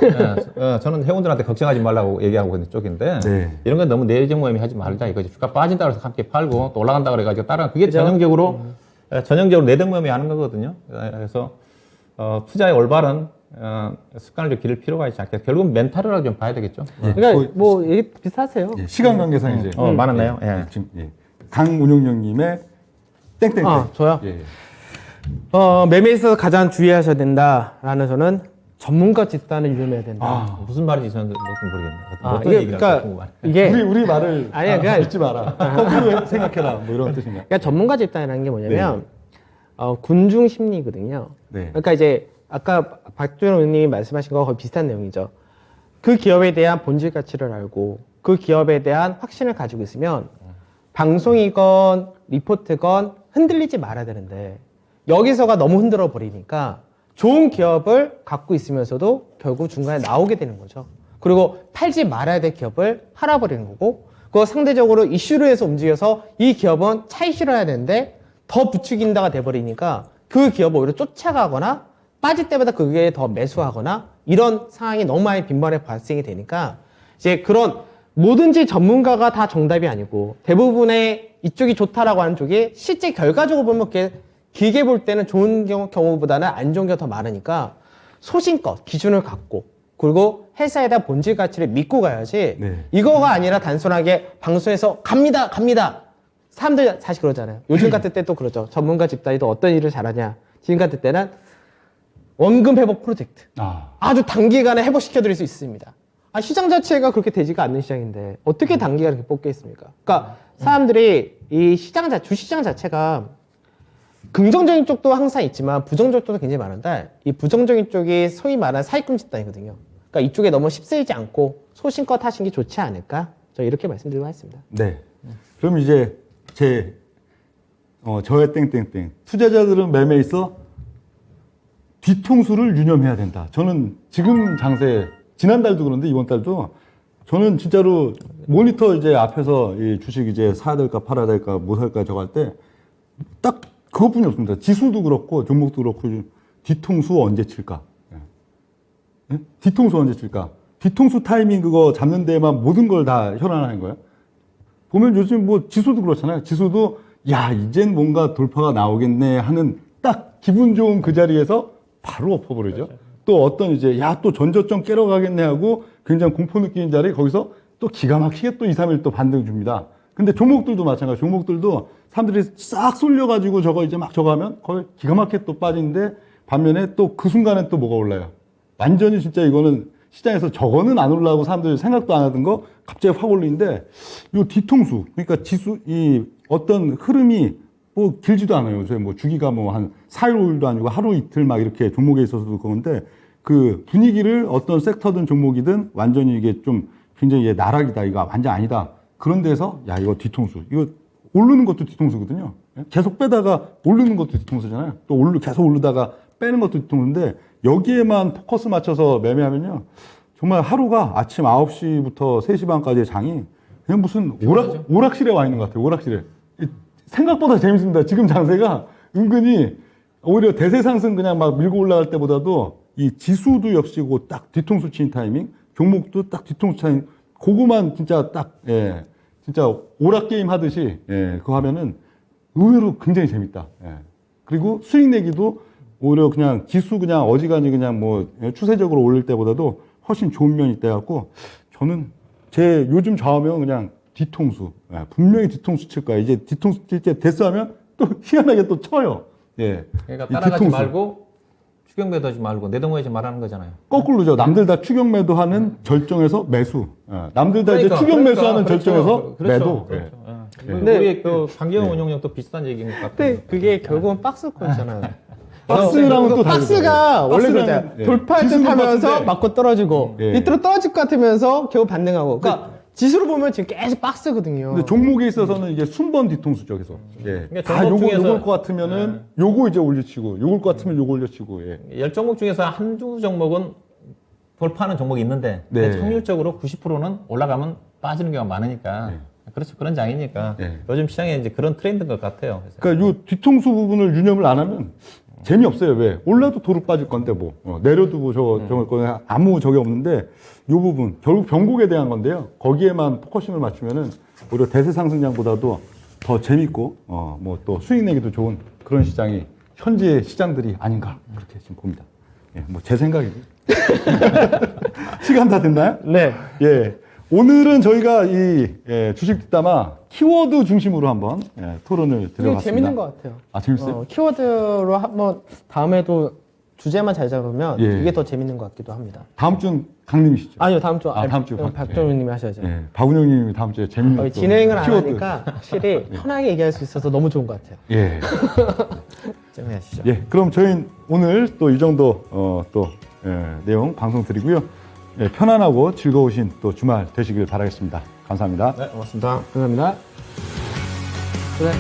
저는 회원들한테 걱정하지 말라고 얘기하고 있는 쪽인데 네. 이런 건 너무 내정모임이 하지 말자 이거지. 주가 빠진다 그래서 함께 팔고 또 올라간다 그래가지고 따라 그게 전형적으로 내동모임이 하는 거거든요. 그래서 투자의 올바른 습관을 좀 기를 필요가 있지 않겠어요. 결국은 멘탈이라고 좀 봐야 되겠죠. 그러니까 뭐 얘기 비슷하세요. 예, 시간 관계상 이제 많았나요? 예. 지금 강운용님의 땡땡땡. 저요? 예. 매매에 있어서 가장 주의하셔야 된다라는 저는 전문가 집단을 유념해야 된다. 무슨 말인지 저는 모르겠네요. 어떤 이게 얘기를 그러니까 궁금하네. 이게 우리 말을 아니야, 그냥- 믿지 마라. 거꾸로 생각해라. 뭐 이런 뜻인가? 그러니까 전문가 집단이라는 게 뭐냐면 군중 심리거든요. 네. 그러니까 이제 아까 박주현 의원님이 말씀하신 거와 거의 비슷한 내용이죠. 그 기업에 대한 본질 가치를 알고 그 기업에 대한 확신을 가지고 있으면 방송이건 리포트건 흔들리지 말아야 되는데 여기서가 너무 흔들어 버리니까 좋은 기업을 갖고 있으면서도 결국 중간에 나오게 되는 거죠. 그리고 팔지 말아야 될 기업을 팔아버리는 거고 그거 상대적으로 이슈로 해서 움직여서 이 기업은 차익 실어야 되는데 더 부추긴다가 돼버리니까 그 기업을 오히려 쫓아가거나 빠질 때마다 그게 더 매수하거나 이런 상황이 너무 많이 빈번하게 발생이 되니까 이제 그런 뭐든지 전문가가 다 정답이 아니고 대부분의 이쪽이 좋다라고 하는 쪽이 실제 결과적으로 보면 길게 볼 때는 좋은 경우보다는 안 좋은 경우가 더 많으니까 소신껏 기준을 갖고 그리고 회사에 대한 본질 가치를 믿고 가야지 네. 이거가 아니라 단순하게 방송에서 갑니다 사람들 사실 그러잖아요. 요즘 같을 때 또 그러죠. 전문가 집단이 또 어떤 일을 잘하냐. 지금 같을 때는 원금 회복 프로젝트. 아주 단기간에 회복시켜드릴 수 있습니다. 시장 자체가 그렇게 되지가 않는 시장인데 어떻게 단기간에 그렇게 뽑겠습니까? 그러니까 사람들이 이 주시장 자체가 긍정적인 쪽도 항상 있지만 부정적인 쪽도 굉장히 많은데 이 부정적인 쪽이 소위 말하는 사기꾼 집단이거든요. 그러니까 이쪽에 너무 휩쓸지 않고 소신껏 하시는 게 좋지 않을까? 저 이렇게 말씀드리고 하겠습니다. 네. 그럼 이제 저의 땡땡땡 투자자들은 매매에 있어 뒤통수를 유념해야 된다. 저는 지금 장세 지난달도 그런데 이번 달도 저는 진짜로 모니터 이제 앞에서 이 주식 이제 사야 될까 팔아야 될까 뭐 살까 저거 할 때 딱 그것뿐이 없습니다. 지수도 그렇고 종목도 그렇고 뒤통수 언제 칠까? 예? 뒤통수 언제 칠까? 뒤통수 타이밍 그거 잡는 데만 모든 걸 다 혈안하는 거예요. 보면 요즘 뭐 지수도 그렇잖아요. 지수도 야 이젠 뭔가 돌파가 나오겠네 하는 딱 기분 좋은 그 자리에서 바로 엎어버리죠. 그렇죠. 또 어떤 이제 야 또 전저점 깨러 가겠네 하고 굉장히 공포 느끼는 자리 거기서 또 기가 막히게 또 2, 3일 또 반등 줍니다. 근데 종목들도 마찬가지. 종목들도 사람들이 싹 쏠려가지고 저거 이제 막 저거 하면 거의 기가 막히게 또 빠지는데 반면에 또 그 순간에 또 뭐가 올라요. 완전히 진짜 이거는 시장에서 저거는 안 올라가고 사람들이 생각도 안 하던 거 갑자기 확 올리는데 요 뒤통수 그러니까 지수 이 어떤 흐름이 뭐 길지도 않아요. 요새 뭐 주기가 뭐 한 4일 5일도 아니고 하루 이틀 막 이렇게 종목에 있어서도 그런데 그 분위기를 어떤 섹터든 종목이든 완전히 이게 좀 굉장히 얘 나락이다 이거 완전 아니다 그런 데서 야 이거 뒤통수 이거 오르는 것도 뒤통수거든요. 계속 빼다가 오르는 것도 뒤통수잖아요. 또 계속 오르다가 빼는 것도 뒤통수인데 여기에만 포커스 맞춰서 매매하면요 정말 하루가 아침 9시부터 3시 반까지의 장이 그냥 무슨 오락실에 와 있는 것 같아요. 오락실에 생각보다 재밌습니다. 지금 장세가 은근히 오히려 대세 상승 그냥 막 밀고 올라갈 때보다도 이 지수도 역시 딱 뒤통수 치는 타이밍, 종목도 딱 뒤통수 타이밍, 그거만 진짜 딱, 예, 진짜 오락게임 하듯이, 예, 그거 하면은 의외로 굉장히 재밌다. 예. 그리고 수익 내기도 오히려 그냥 지수 그냥 어지간히 그냥 뭐 추세적으로 올릴 때보다도 훨씬 좋은 면이 있다갖고 저는 제 요즘 좌우면 그냥 뒤통수, 예, 분명히 뒤통수 칠 거야. 이제 뒤통수 칠 때 됐어 하면 또 희한하게 또 쳐요. 예. 그러니까 따라가지 말고 추격매도하지 말고 내동하지 말라는 거잖아요. 거꾸로죠. 남들 다 추격 매도하는 절정에서 매수. 예. 남들 다 이제 추격 매수하는 절정에서 매도. 그렇죠. 예. 근데 우리 그 강경원 운용력도 비슷한 얘기인 것 같아요. 근데 그게 결국은 박스 코였잖아요. 박스랑은 또 박스가 원래 그러잖아요. 예. 돌파할 듯 지수는 하면서 박스인데. 맞고 떨어지고 예. 밑으로 떨어질 것 같으면서 결국 반등하고. 그러니까 지수로 보면 지금 계속 박스거든요. 근데 종목에 있어서는 이게 순번 뒤통수죠, 계속. 예. 그러니까 다 종목 요걸 중에서- 것 같으면은 요거 이제 올려치고, 요걸 것 같으면 요거 올려치고, 예. 10종목 중에서 한두 종목은 돌파하는 종목이 있는데 네. 확률적으로 90%는 올라가면 빠지는 경우가 많으니까 그렇죠. 그런 장이니까 네. 요즘 시장에 이제 그런 트렌드인 것 같아요. 그래서. 그러니까 요 뒤통수 부분을 유념을 안 하면 재미없어요. 왜? 올라도 도로 빠질 건데 뭐. 내려도 뭐 저걸 거는 아무 적이 없는데 요 부분 결국 변곡에 대한 건데요. 거기에만 포커싱을 맞추면은 오히려 대세 상승장보다도 더 재밌고 뭐 또 수익 내기도 좋은 그런 시장이 현재 시장들이 아닌가 그렇게 지금 봅니다. 예, 뭐 제 생각이고. 시간 다 됐나요? 네. 예. 오늘은 저희가 이 주식 뒷담화 키워드 중심으로 한번 토론을 이게 드려봤습니다. 재밌는 것 같아요. 아, 재밌어요? 키워드로 한번 다음에도 주제만 잘 잡으면 예. 이게 더 재밌는 것 같기도 합니다. 다음 주는 강님이시죠? 아니요, 다음 주. 다음 주 박정우님이 하셔야죠. 예. 박운영님이 다음 주에 재밌는 또 진행을 안 키워드. 하니까 확실히 편하게 얘기할 수 있어서 너무 좋은 것 같아요. 예. 정리하시죠. 예. 그럼 저희는 오늘 또 이 정도 내용 방송 드리고요. 예, 편안하고 즐거우신 또 주말 되시길 바라겠습니다. 감사합니다. 네, 고맙습니다. 감사합니다. 그래.